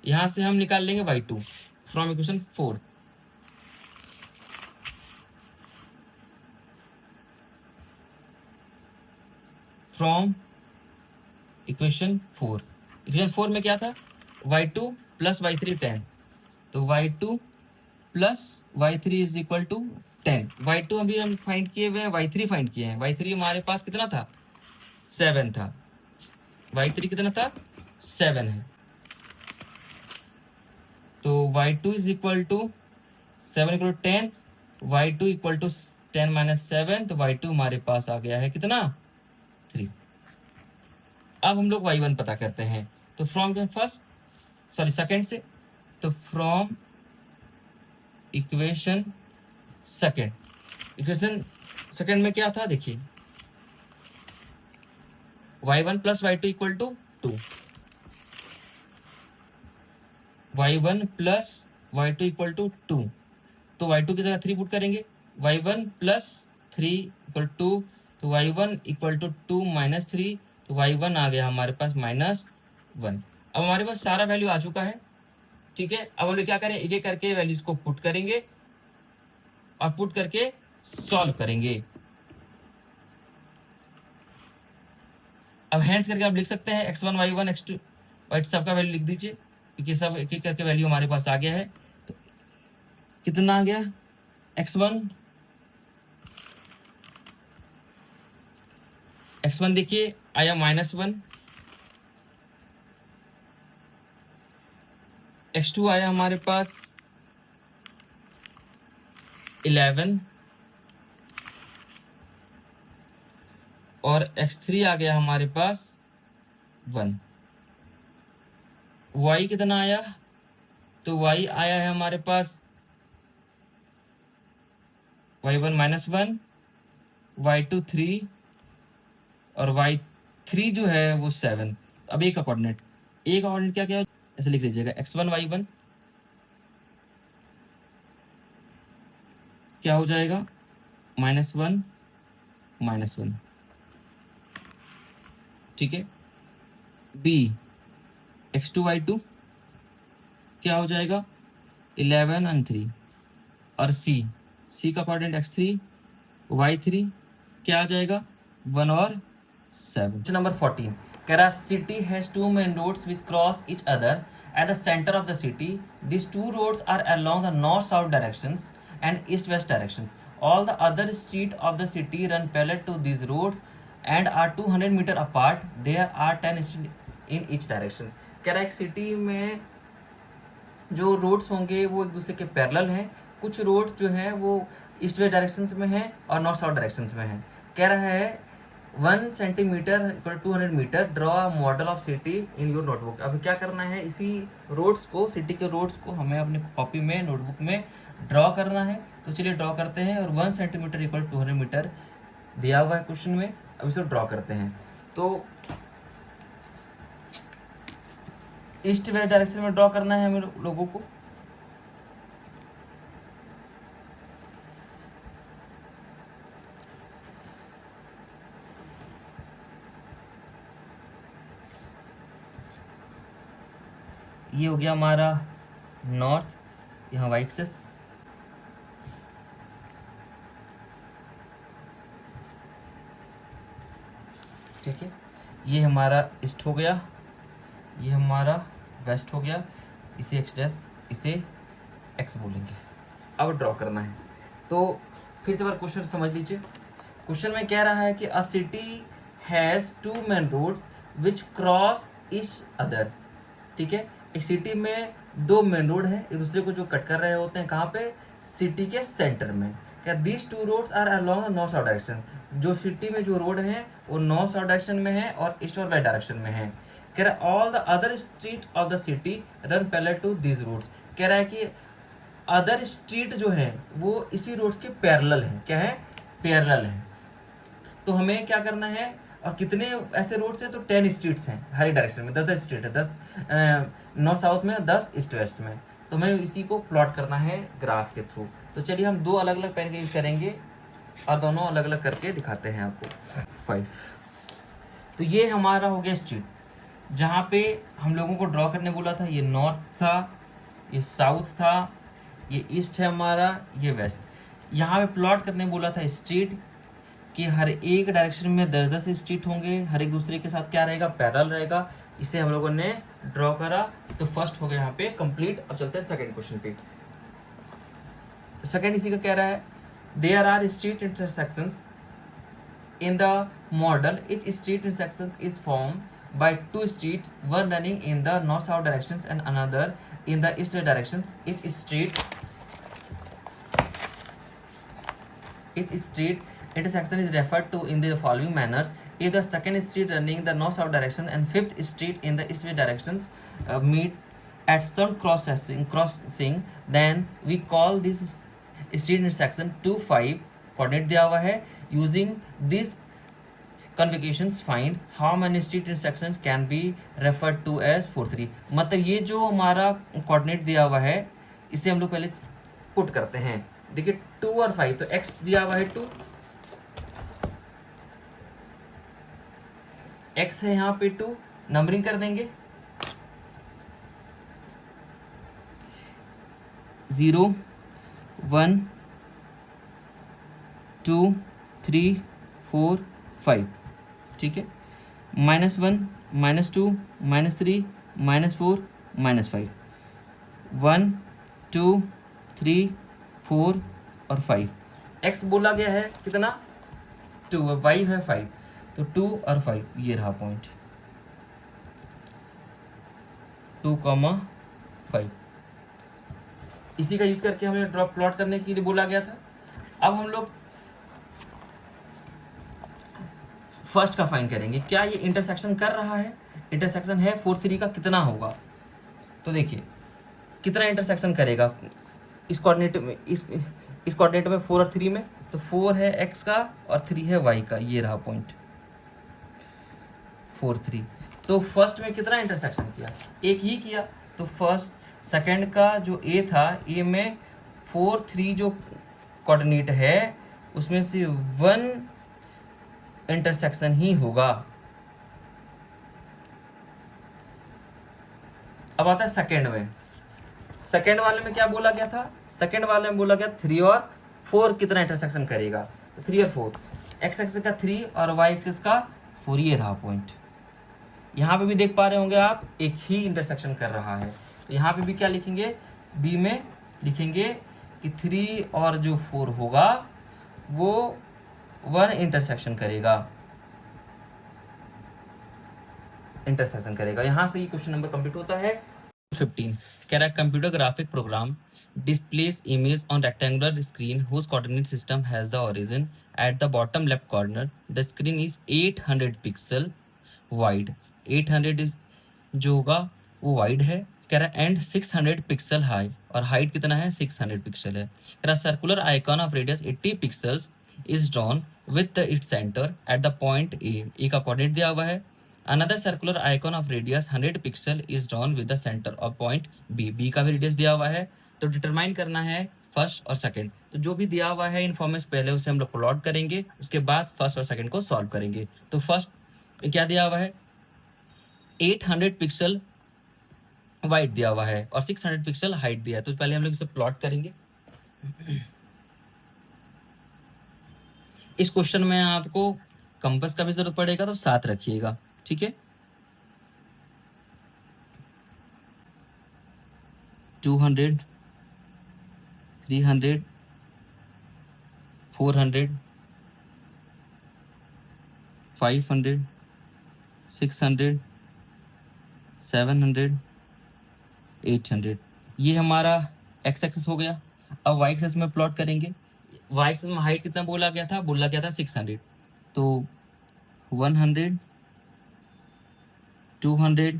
यहाँ से हम निकाल लेंगे y2 from equation 4। From equation 4, equation 4 में क्या था, y2 प्लस y3 10, तो y2 plus y3 is equal to 10। y2 अभी हम फाइंड किए हुए हैं, y3 फाइंड किए हैं। y3 हमारे पास कितना था, 7 था। y3 कितना था, 7 है। तो y2 is equal to 7 equal to 10, y2 equal to 10 minus 7, तो y2 हमारे पास आ गया है कितना, 3। अब हम लोग y1 पता करते हैं, तो फ्रॉम सेकेंड से, तो from equation second, equation second में क्या था देखिए, y1 plus y2 equal to 2, y1 plus y2 equal to 2, तो y2 की जगह 3 पुट करेंगे, y1 प्लस 3 इक्वल 2, तो y1 इक्वल टू 2 माइनस 3, तो y1 आ गया हमारे पास -1। अब हमारे पास सारा वैल्यू आ चुका है, ठीक है। अब हम लोग क्या करें, एक एक करके वैल्यूज को पुट करेंगे और पुट करके सॉल्व करेंगे। अब हैंड्स करके आप लिख सकते हैं x1 y1 x2 y2 सबका वैल्यू लिख दीजिए, क्योंकि सब एक एक करके वैल्यू हमारे पास आ गया है। तो कितना आ गया, x1 देखिए आया -1, x2 आया हमारे पास 11 और x3 आ गया हमारे पास 1। y कितना आया, तो y आया है हमारे पास y1 -1, y2 3 और y3 जो है वो 7। अब एक का कोऑर्डिनेट क्या क्या ऐसे लिख लीजिएगा, x1 y1 क्या हो जाएगा, -1 -1, ठीक है। b x2 y2 क्या हो जाएगा, 11 और 3, और c का कोऑर्डिनेट x3 y3 क्या आ जाएगा, 1 और 7। नंबर 14 कह रहा, city has 2 main roads which cross each other at the center of the city. These 2 roads are along the north-south directions and east-west directions. All the other streets of the city run parallel to these roads and are 200 meters apart. There are 10 streets in each directions. कह रहा है, एक city में जो roads होंगे वो एक दूसरे के पैरेलल हैं। कुछ रोड्स जो हैं वो ईस्ट वेस्ट डायरेक्शंस में हैं और नॉर्थ साउथ डायरेक्शंस में हैं। कह रहा है 1 centimetre equal 200 metre, draw a model of city in your notebook. अब क्या करना है, इसी रोड्स को, सिटी के रोड्स को हमें अपने कॉपी में, नोटबुक में ड्रॉ करना है। तो चलिए ड्रॉ करते हैं। और 1 सेंटीमीटर इक्वल 200 मीटर दिया हुआ है क्वेश्चन में। अब इसे ड्रॉ करते हैं। तो ईस्ट वेस्ट डायरेक्शन में ड्रॉ करना है हमें लोगों को। ये हो गया हमारा नॉर्थ, यहाँ वाई एक्सेस, ठीक है। ये हमारा ईस्ट हो गया, ये हमारा वेस्ट हो गया, इसे एक्स डैश, इसे एक्स बोलेंगे। अब ड्रॉ करना है। तो फिर से बार क्वेश्चन समझ लीजिए। क्वेश्चन में कह रहा है कि a city has 2 main roads which cross each other, ठीक है। एक सिटी में 2 मेन रोड है, एक दूसरे को जो कट कर रहे होते हैं, कहाँ पे, सिटी के सेंटर में। क्या these 2 roads are along the north south direction, जो सिटी में जो रोड है वो नॉर्थ साउथ डायरेक्शन में है और ईस्ट और वेस्ट डायरेक्शन में है। कह रहा है all the other street of the city run parallel to these roads. कह रहा है कि अदर स्ट्रीट जो है वो इसी रोड्स के पैरेलल है। क्या है, पैरेलल है। तो हमें क्या करना है, और कितने ऐसे रोड्स हैं, तो 10 स्ट्रीट्स हैं हर एक डायरेक्शन में, 10 स्ट्रीट है, 10 नॉर्थ साउथ में, 10 ईस्ट वेस्ट में। तो हमें इसी को प्लॉट करना है ग्राफ के थ्रू। तो चलिए हम दो अलग अलग पेन का यूज करेंगे और दोनों अलग अलग करके दिखाते हैं आपको। 5। तो ये हमारा हो गया स्ट्रीट, जहाँ पे हम लोगों को ड्रॉ करने बोला था। ये नॉर्थ था, ये साउथ था, ये ईस्ट है हमारा, ये वेस्ट। यहाँ पे प्लॉट करने बोला था स्ट्रीट कि हर एक डायरेक्शन में 10-10 स्ट्रीट होंगे, हर एक दूसरे के साथ क्या रहेगा, पैरेलल रहेगा। इसे हम लोगों ने ड्रॉ करा, तो फर्स्ट हो गया यहाँ पे कंप्लीट। अब चलते हैं सेकंड क्वेश्चन पे। सेकंड इसी का कह रहा है, there are street intersections in the model. Each street intersection is formed by two streets, one running in the north south directions and another in the east west directions. Each street intersection is referred to in the following manners. If the second street running in the north south direction and fifth street in the east west directions meet at some crossing, then we call this street intersection 2 5 coordinate दिया हुआ है। Using these convocations find how many street intersections can be referred to as 4 3। मतलब ये जो हमारा coordinate दिया हुआ है, इसे हम लोग पहले पुट करते हैं। देखिए 2 और 5, तो x दिया हुआ है 2, x है यहाँ पे 2, नंबरिंग कर देंगे 0 1 2 3 4 5, ठीक है। -1 -2 -3 -4 -5, 1 2 3 4 और 5। x बोला गया है कितना, 2, y है 5, तो 2 और 5 ये रहा पॉइंट, 2,5। इसी का यूज करके हमें ड्रॉप प्लॉट करने के लिए बोला गया था। अब हम लोग फर्स्ट का फाइंड करेंगे, क्या ये इंटरसेक्शन कर रहा है। इंटरसेक्शन है 4 3 का, कितना होगा, तो देखिए कितना इंटरसेक्शन करेगा इस कोऑर्डिनेट में, इस कोऑर्डिनेट में 4 और 3 में। तो 4 है x का और 3 है y का, ये रहा पॉइंट 4 3। तो फर्स्ट में कितना इंटरसेक्शन किया, एक ही किया। तो फर्स्ट सेकंड का जो a था, a में 4 3 जो कोऑर्डिनेट है उसमें से 1 इंटरसेक्शन ही होगा। अब आता है सेकंड में। सेकंड वाले में क्या बोला गया था, सेकंड वाले में बोला गया 3 और 4 कितना इंटरसेक्शन करेगा, तो 3 और 4, x एक्सिस का 3 और y एक्सिस का 4, ये रहा पॉइंट। यहाँ पे भी देख पा रहे होंगे आप, एक ही इंटरसेक्शन कर रहा है। यहाँ पे भी क्या लिखेंगे, b में लिखेंगे कि 3 और जो 4 होगा वो 1 इंटरसेक्शन करेगा, यहाँ से ये क्वेश्चन नंबर कंप्लीट होता है। 15 कह रहा है, computer graphic program displays image on rectangular screen whose coordinate system has the origin at the bottom left corner. The screen is 800 pixel wide, 800 जो होगा वो वाइड है, कह रहा है, एंड 600 पिक्सल हाई, और हाइट कितना है, 600 पिक्सल है। कह रहा circular icon of radius 80 pixels is drawn with its centre at the point A का कोऑर्डिनेट दिया हुआ है। Another circular icon of radius 100 pixel is drawn with the centre of point B का भी रेडियस दिया हुआ है। तो डिटरमाइन करना है फर्स्ट और सेकंड। तो जो भी दिया हुआ है इन्फॉर्मेशन पहले उसे हम लोग प्लॉट करेंगे, उसके बाद फर्स्ट और सेकंड को सॉल्व करेंगे। तो फर्स्ट क्या दिया हुआ है, 800 पिक्सल वाइड दिया हुआ है और 600 पिक्सल हाइट दिया है। तो पहले हम लोग इसे प्लॉट करेंगे। इस क्वेश्चन में आपको कंपास का भी जरूरत पड़ेगा, तो साथ रखिएगा, ठीक है। 200 300 400 500 600 700 800, ये हमारा एक्स एक्सिस हो गया। अब वाई एक्सिस में प्लॉट करेंगे। वाई एक्सिस में हाइट कितना बोला गया था 600। तो 100 200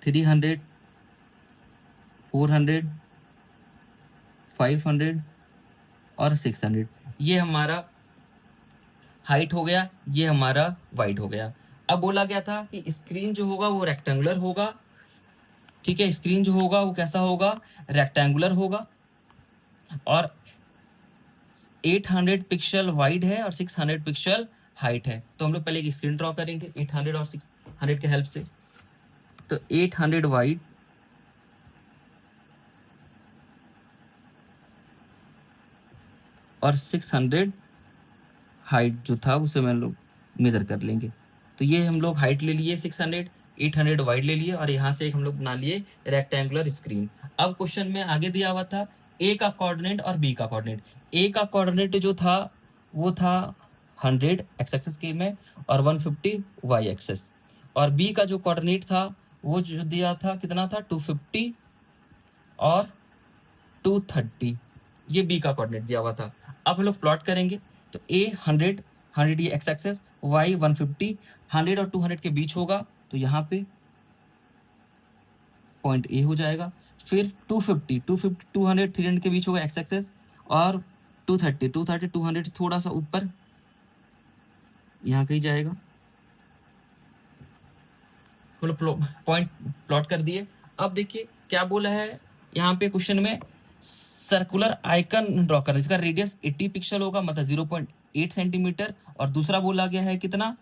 300 400 500 और 600, ये हमारा हाइट हो गया, ये हमारा वाइड हो गया। अब बोला गया था कि स्क्रीन जो होगा वो रेक्टेंगुलर होगा, ठीक है, स्क्रीन जो होगा वो कैसा होगा, रेक्टेंगुलर होगा, और 800 पिक्सल वाइड है और 600 पिक्सल हाइट है। तो हम लोग पहले एक स्क्रीन ड्रॉ करेंगे 800 और 600 के हेल्प से। तो 800 वाइड और 600 हाइट जो था उसे हम लोग मेजर कर लेंगे। तो ये हम लोग हाइट ले लिए 600, 800 वाइड ले लिए, और यहाँ से एक हम लोग बना लिए रेक्टेंगुलर स्क्रीन। अब क्वेश्चन में आगे दिया हुआ था ए का कोऑर्डिनेट और बी का कोऑर्डिनेट। ए का कोऑर्डिनेट जो था वो था 100 एक्स एक्सिस के में और 150 वाई एक्सिस, और बी का जो कोऑर्डिनेट था वो जो दिया था कितना था 250 और 230, ये बी का कोऑर्डिनेट दिया हुआ था। अब हम लोग प्लॉट करेंगे। तो ए 100, 100 ये एक्स एक्सेस, वाई 150, 100 और 200 के बीच होगा, तो यहाँ पे पॉइंट ए हो जाएगा। फिर 250, 250 200 300 के बीच होगा एक्स एक्सेस, और 230, 230 200 से थोड़ा सा ऊपर यहाँ कहीं जाएगा। हम लोग पॉइंट प्लॉट कर दिए। अब देखिए क्या बोला है यहाँ पे क्वेश्चन में, सर्कुलर आइकन ड्रॉ करना जिसका रेडियस 80 पिक्सल होगा, मतलब 0.8 सेंटीमीटर, और दूसरा बोला गया है कितना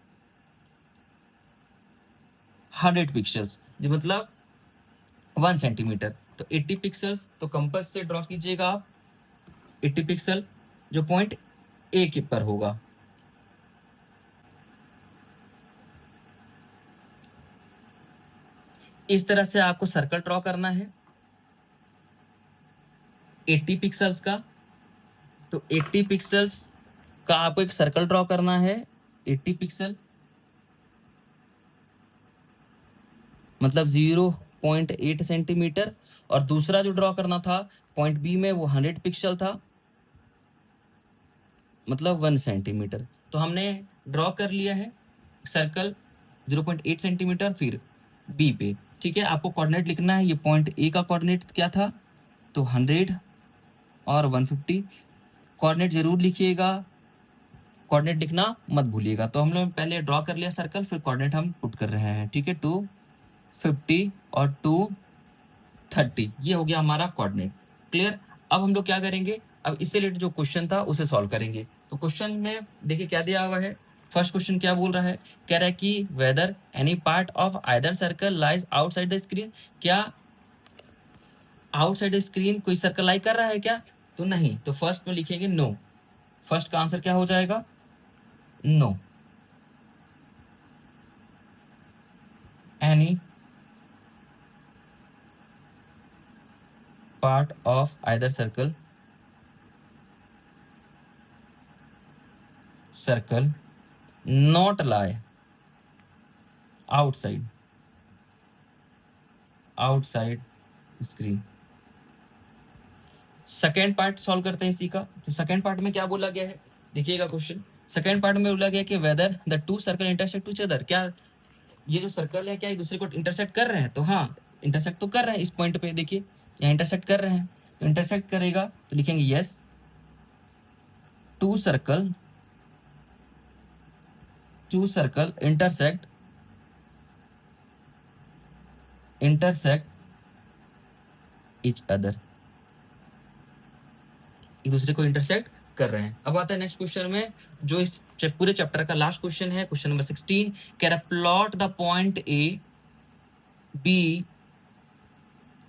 100 पिक्सल्स, जो मतलब 1 सेंटीमीटर। तो 80 पिक्सल्स, तो कंपास से ड्रॉ कीजिएगा आप 80 पिक्सल जो पॉइंट ए के पर होगा। इस तरह से आपको सर्कल ड्रॉ करना है 80 पिक्सल्स का। तो 80 पिक्सल्स का आपको एक सर्कल ड्रॉ करना है 80 पिक्सल, मतलब 0.8 सेंटीमीटर, और दूसरा जो ड्रॉ करना था पॉइंट बी में वो 100 पिक्सल था, मतलब 1 सेंटीमीटर। तो हमने ड्रॉ कर लिया है सर्कल 0.8 सेंटीमीटर फिर बी पे, ठीक है। आपको कोऑर्डिनेट लिखना है, ये पॉइंट ए का कोऑर्डिनेट क्या था, तो 100 और 150। कोऑर्डिनेट जरूर लिखिएगा, कोऑर्डिनेट लिखना मत भूलिएगा। तो हम लोग पहले ड्रॉ कर लिया सर्कल, फिर कोऑर्डिनेट हम पुट कर रहे हैं, ठीक है। 250 और 230 ये हो गया हमारा कोऑर्डिनेट, क्लियर। अब हम लोग क्या करेंगे, अब इससे रिलेटेड जो क्वेश्चन था उसे सॉल्व करेंगे। तो क्वेश्चन में देखिए क्या दिया हुआ है। फर्स्ट क्वेश्चन क्या बोल रहा है, कह रहा है कि whether any part of either circle lies outside the screen, क्या आउटसाइड द स्क्रीन कोई सर्कल लाई कर रहा है क्या, तो नहीं। तो फर्स्ट में लिखेंगे नो, फर्स्ट का आंसर क्या हो जाएगा, no any part of either circle not lie outside screen। Second part solve करते हैं इसी का। तो सेकेंड पार्ट में क्या बोला गया है, देखिएगा क्वेश्चन। सेकेंड पार्ट में बोला गया कि whether the two circle intersect to other, क्या ये जो सर्कल है क्या एक दूसरे को इंटरसेक्ट कर रहे हैं, तो हाँ इंटरसेक्ट तो कर रहे हैं। इस पॉइंट पे देखिए यहाँ इंटरसेक्ट कर रहे हैं, तो इंटरसेक्ट करेगा तो लिखेंगे yes two circle intersect each other, एक दूसरे को इंटरसेक्ट कर रहे हैं। अब आता है नेक्स्ट क्वेश्चन में, जो इस पूरे चैप्टर का लास्ट क्वेश्चन है, क्वेश्चन नंबर 16। कह रहा plot the point A B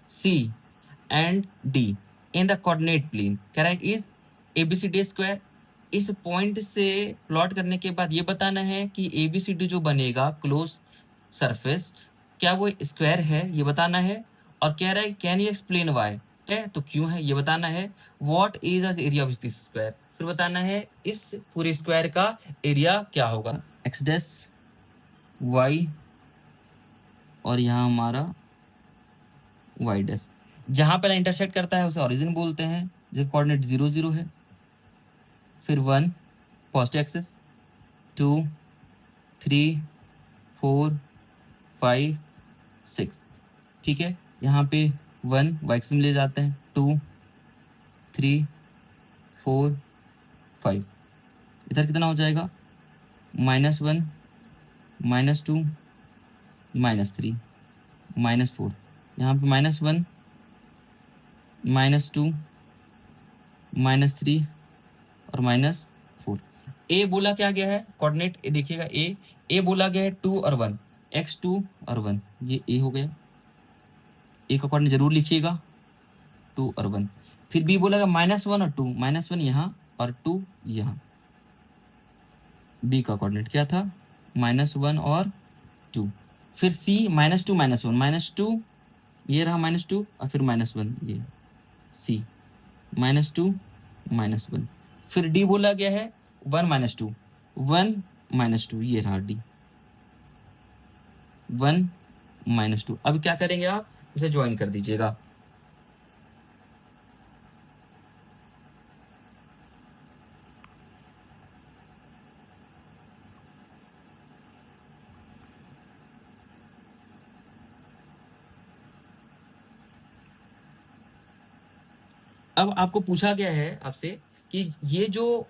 C and D in the coordinate plane. कह रहा है इज ABCD स्क्वायर। इस पॉइंट से प्लॉट करने के बाद ये बताना है कि ABCD जो बनेगा क्लोज सरफेस, क्या वो स्क्वायर है, ये बताना है। और कह रहा है कैन यू एक्सप्लेन वाई, है तो क्यों है ये बताना है। What is the area of this square, फिर बताना है इस पूरे स्क्वायर का एरिया क्या होगा। एक्स डैश वाई और यहाँ हमारा वाई डैश, जहाँ पहले इंटरसेक्ट करता है उसे ओरिजिन बोलते हैं, जो कोऑर्डिनेट 0 0 है। फिर 1 पॉजिटिव एक्सिस, 2 3 4 5 6, ठीक है। यहाँ पे 1 वाई एक्सिस में ले जाते हैं, 2 3 4 5, इधर कितना हो जाएगा -1 -2 -3 -4, यहाँ पे -1 -2 -3 और -4। ए बोला क्या गया है, कोऑर्डिनेट ए देखिएगा, ए बोला गया है 2 और 1, x2 और 1, ये ए हो गया। ए का कोऑर्डिनेट जरूर लिखिएगा 2 और 1। फिर बी बोला गया -1 और 2, -1 यहाँ और 2 यहाँ। बी का कोऑर्डिनेट क्या था, -1 और 2। फिर सी -2 -1, -2 ये रहा -2 और फिर -1 ये सी -2 -1। फिर डी बोला गया है 1 -2, 1 -2 ये रहा डी, 1 -2। अब क्या करेंगे आप, इसे ज्वाइन कर दीजिएगा। अब आपको पूछा गया है आपसे कि ये जो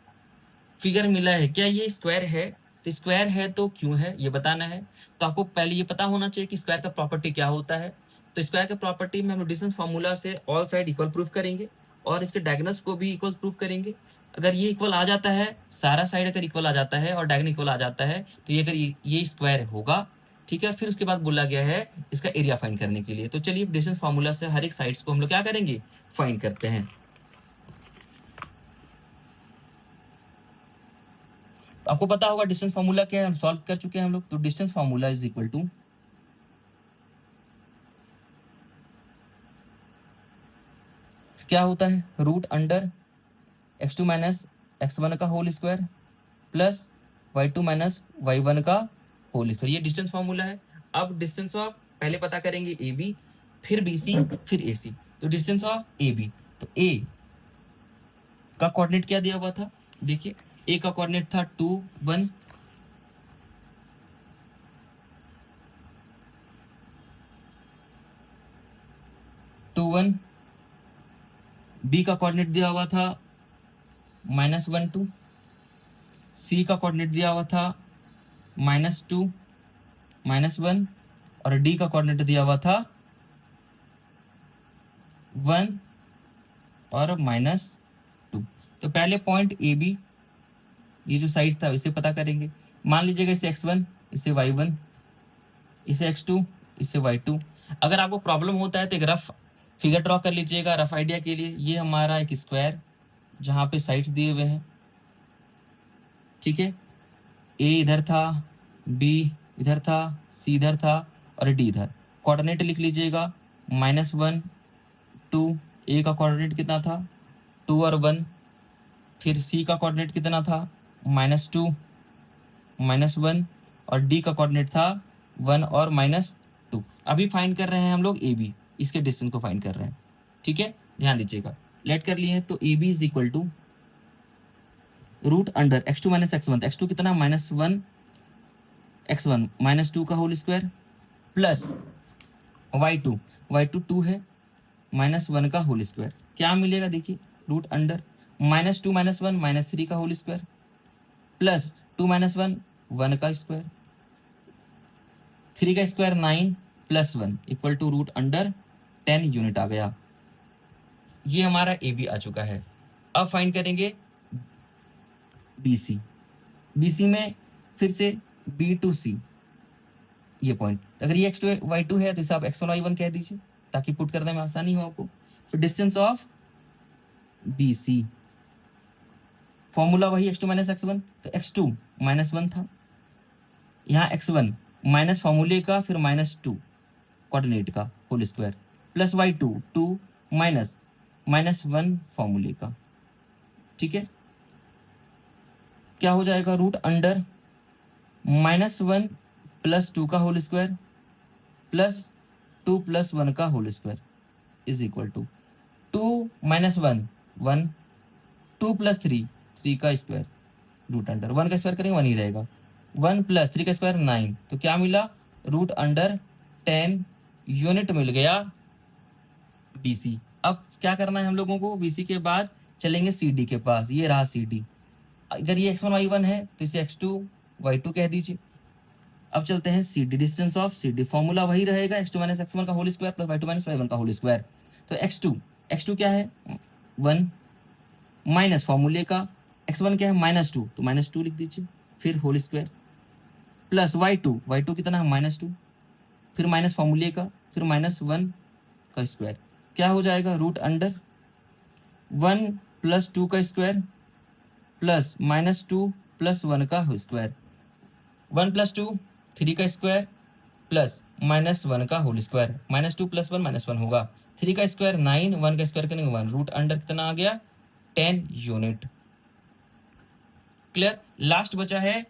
फिगर मिला है क्या ये स्क्वायर है, तो स्क्वायर है तो क्यों है ये बताना है। तो आपको पहले ये पता होना चाहिए कि स्क्वायर का प्रॉपर्टी क्या होता है। तो स्क्वायर के प्रॉपर्टी में हम डिस्टेंस फार्मूला से ऑल साइड इक्वल प्रूफ करेंगे और इसके डायगोनल्स को भी इक्वल प्रूफ करेंगे। अगर ये इक्वल आ जाता है, सारा साइड अगर इक्वल आ जाता है और डायगोनल इक्वल आ जाता है, तो ये अगर ये स्क्वायर होगा, ठीक है। फिर उसके बाद बोला गया है इसका एरिया फाइंड करने के लिए। तो चलिए डिस्टेंस फार्मूला से हर एक साइड्स को हम लोग क्या करेंगे, फाइंड करते हैं। तो आपको पता होगा डिस्टेंस फार्मूला क्या है, हम सॉल्व कर चुके हैं हम लोग। तो distance formula is equal to क्या होता है, √x2 - x1 का whole square plus y2 - y1 का होल स्क्वायर, ये डिस्टेंस फार्मूला है। अब डिस्टेंस ऑफ पहले पता करेंगे ए बी, फिर बी सी, फिर ए सी। तो डिस्टेंस ऑफ ए बी, तो ए का कोऑर्डिनेट क्या दिया हुआ था, देखिए ए का कोऑर्डिनेट था 2 1, बी का कोऑर्डिनेट दिया हुआ था -1 2, सी का कोऑर्डिनेट दिया हुआ था -2 -1 और डी का कोऑर्डिनेट दिया हुआ था 1 और -2। तो पहले पॉइंट ए बी, ये जो साइड था इसे पता करेंगे। मान लीजिएगा इसे x1, इसे y1, इसे x2, इसे y2। अगर आपको प्रॉब्लम होता है तो एक रफ फिगर ड्रॉ कर लीजिएगा रफ आइडिया के लिए। ये हमारा एक स्क्वायर जहाँ पे साइड्स दिए हुए हैं, ठीक है। ए इधर था, बी इधर था, सी इधर था और डी इधर। कोऑर्डिनेट लिख लीजिएगा -1 2, ए का कोऑर्डिनेट कितना था 2 और 1। फिर सी का कोऑर्डिनेट कितना था -2 -1 और डी का कोऑर्डिनेट था 1 और -2। अभी फाइंड कर रहे हैं हम लोग ए बी, इसके डिस्टेंस को फाइंड कर रहे हैं, ठीक है। ध्यान दीजिएगा, लेट कर लिए। तो A B is equal to √x2 - x1, x2 कितना -1 x1 -2 का होल स्क्वायर प्लस y2 2 है -1 का होल स्क्वायर। क्या मिलेगा देखिए, -2 -1 -3 का होल स्क्वायर प्लस 2 -1 1 का स्क्वायर, 3 का square 9 plus 1 equal to √10 unit आ गया। ये हमारा ए बी आ चुका है। अब फाइंड करेंगे बी सी। बी सी में फिर से बी टू सी ये पॉइंट, अगर ये x2 y2 है तो इसे आप x1 y1 कह दीजिए ताकि पुट करने में आसानी हो आपको। तो distance of B C, formula वही x2 - x1, तो x2 -1 था, यहाँ x1 माइनस फॉर्मूले का फिर -2 कोऑर्डिनेट का होल स्क्वायर प्लस y2 2 -1 फॉर्मूले का, ठीक है। क्या हो जाएगा, √-1 + 2 का होल स्क्वायर प्लस 2 + 1 का whole square is equal to 2 - 1 1, 2 + 3 3 का स्क्वायर √1 का स्क्वायर करेंगे 1 ही रहेगा, 1 + 3 का स्क्वायर 9। तो क्या मिला, √10 यूनिट मिल गया BC। अब क्या करना है हम लोगों को, BC के बाद चलेंगे CD के पास। ये रहा CD। अगर ये x1 y1 है तो इसे x2 y2 कह दीजिए। अब चलते हैं C D, distance of C D, formula वही रहेगा x2 माइनस x1 का whole square plus y2 minus y1 का होल स्क्वायर। तो x2 क्या है 1 माइनस फॉर्मूले का x1 क्या है -2, तो -2 लिख दीजिए, फिर होल स्क्वायर प्लस y2 कितना है -2, फिर माइनस फॉर्मूले का, फिर -1 का स्क्वायर, क्या हो जाएगा रूट अंडर 1 + 2 का स्क्वायर प्लस -2 + 1 का स्क्वायर, 1 + 2 3 का स्क्वायर प्लस -1 का होल स्क्वायर, -2 + 1 -1 होगा, 3 का स्क्वायर 9, 1 का स्क्वायर करेंगे 1, रूट अंडर कितना आ गया 10 यूनिट। क्लियर। लास्ट बचा है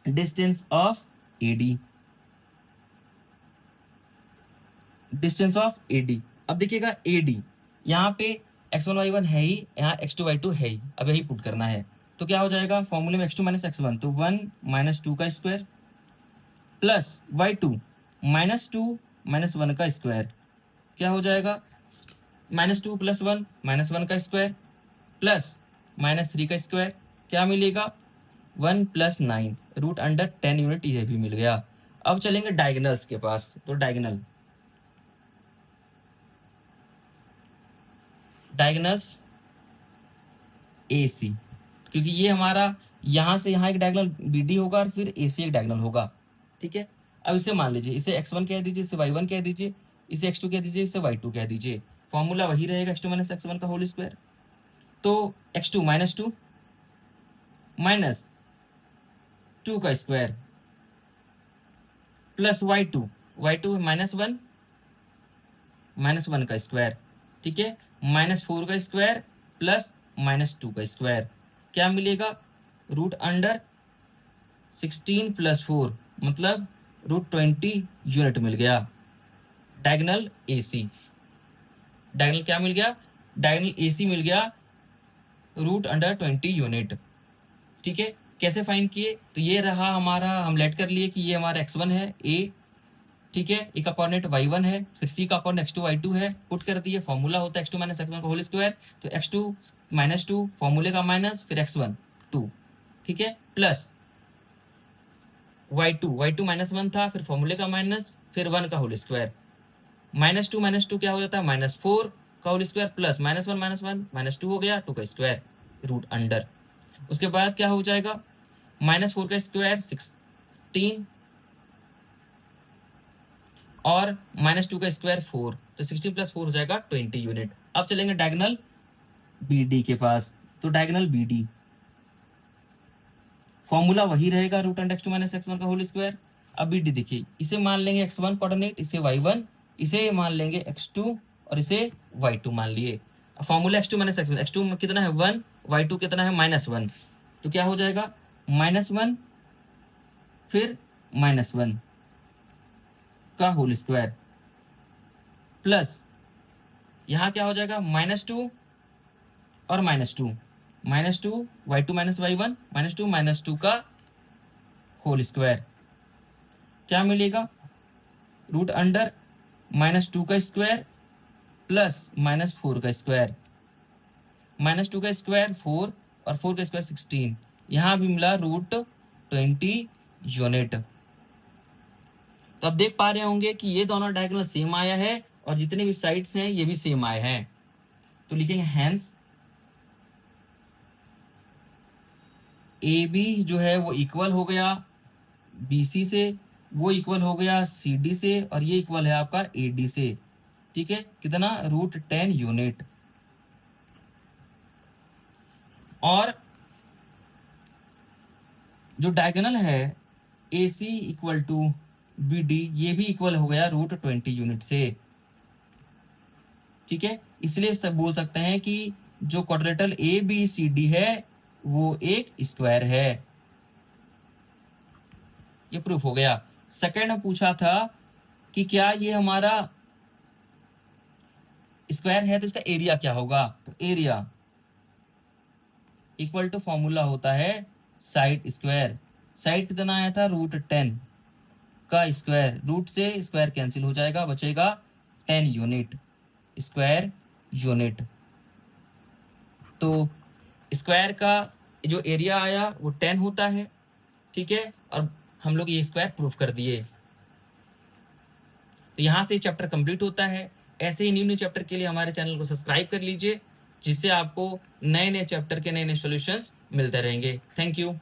distance of A D, distance of A D. अब देखिएगा एडी, यहाँ पे x1 y1 है ही, यहाँ x2 y2 है ही, अब यही पुट करना है। तो क्या हो जाएगा फॉर्मूले में x2 माइनस x1, तो 1 - 2 का स्क्वायर प्लस y2 -2 - 1 का स्क्वायर, क्या हो जाएगा -2 + 1 -1 का स्क्वायर प्लस -3 का स्क्वायर, क्या मिलेगा 1 + 9, रूट अंडर 10 यूनिट, ये भी मिल गया। अब चलेंगे डायगोनल्स के पास। तो डायगोनल्स ए सी, क्योंकि ये हमारा यहाँ से यहाँ एक डायगोनल बी डी होगा और फिर ए सी एक डायगोनल होगा। ठीक है, अब इसे मान लीजिए, इसे x1 कह दीजिए, इसे y1 कह दीजिए, इसे x2 कह दीजिए, इसे y2 कह दीजिए, फॉर्मूला वही रहेगा x2 माइनस x1 का होल स्क्वायर। तो x2 -2 -2 का स्क्वायर प्लस y2 -1 -1 का स्क्वायर, ठीक है, -4 का स्क्वायर प्लस -2 का स्क्वायर, क्या मिलेगा रूट अंडर 16 + 4 मतलब रूट 20 यूनिट मिल गया। डायगोनल एसी, डायगोनल क्या मिल गया, डायगोनल एसी मिल गया रूट अंडर 20 यूनिट। ठीक है, कैसे फाइंड किए, तो ये रहा हमारा, हम लेट कर लिए कि ये हमारा x1 है ए, ठीक है, ए का कोऑर्डिनेट y1 है, फिर c का कोऑर्डिनेट x2 y2 है, पुट कर दिए, फॉर्मूला होता है x2 माइनस x1 का होल स्क्वायर, तो x2 -2 फॉर्मूले का माइनस, फिर x1 2, ठीक है, प्लस y2 -1 था, फिर फॉर्मूले का माइनस, फिर 1 का होल स्क्वायर, -2 क्या हो जाता है -4 का होल स्क्वायर प्लस -1 -2 हो गया 2 का स्क्वायर रूट अंडर। उसके बाद क्या हो जाएगा -4 का स्क्वायर 16 और -2 का स्क्वायर 4, तो 16 + 4 हो जाएगा 20 यूनिट। अब चलेंगे डायगोनल बी डी के पास। तो डायगोनल बी डी फॉर्मूला वही रहेगा root under x2 minus x1 का होल स्क्वायर। अब बी डी देखिए, इसे मान लेंगे x1 कोऑर्डिनेट, इसे y1, इसे मान लेंगे x2 और इसे y2 मान लिए। Formula x2 minus x1, x2 कितना है 1, y2 कितना है -1, तो क्या हो जाएगा -1 फिर -1 का होल स्क्वायर प्लस यहाँ क्या हो जाएगा -2 और -2 y2 माइनस y1 -2 का होल स्क्वायर, क्या मिलेगा रूट अंडर -2 का स्क्वायर प्लस -4 का स्क्वायर, -2 का स्क्वायर 4 और 4 का स्क्वायर 16, यहाँ भी मिला रूट 20 यूनिट। तो अब देख पा रहे होंगे कि ये दोनों डायगोनल सेम आया है और जितने भी साइड्स हैं ये भी सेम आए हैं। तो लिखेंगे हैंस ए बी जो है वो इक्वल हो गया बी सी से, वो इक्वल हो गया सी डी से, और ये इक्वल है आपका ए डी से। ठीक है, कितना रूट 10 यूनिट। और जो डायगोनल है ए सी इक्वल टू बी डी, ये भी इक्वल हो गया रूट 20 यूनिट से। ठीक है, इसलिए सब बोल सकते हैं कि जो quadrilateral A B C D है वो एक स्क्वायर है। ये प्रूफ हो गया। सेकंड में पूछा था कि क्या ये हमारा स्क्वायर है तो इसका एरिया क्या होगा, तो एरिया इक्वल टू फॉर्मूला होता है साइड स्क्वायर। साइड कितना आया था रूट 10 का स्क्वायर, रूट से स्क्वायर कैंसिल हो जाएगा, बचेगा 10 यूनिट स्क्वायर यूनिट। तो स्क्वायर का जो एरिया आया वो 10 होता है, ठीक है, और हम लोग ये स्क्वायर प्रूफ कर दिए। तो यहाँ से चैप्टर कंप्लीट होता है। ऐसे ही न्यू न्यू चैप्टर के लिए हमारे चैनल को सब्सक्राइब कर लीजिए, जिससे आपको नए नए चैप्टर के नए नए सॉल्यूशंस मिलते रहेंगे। Thank you.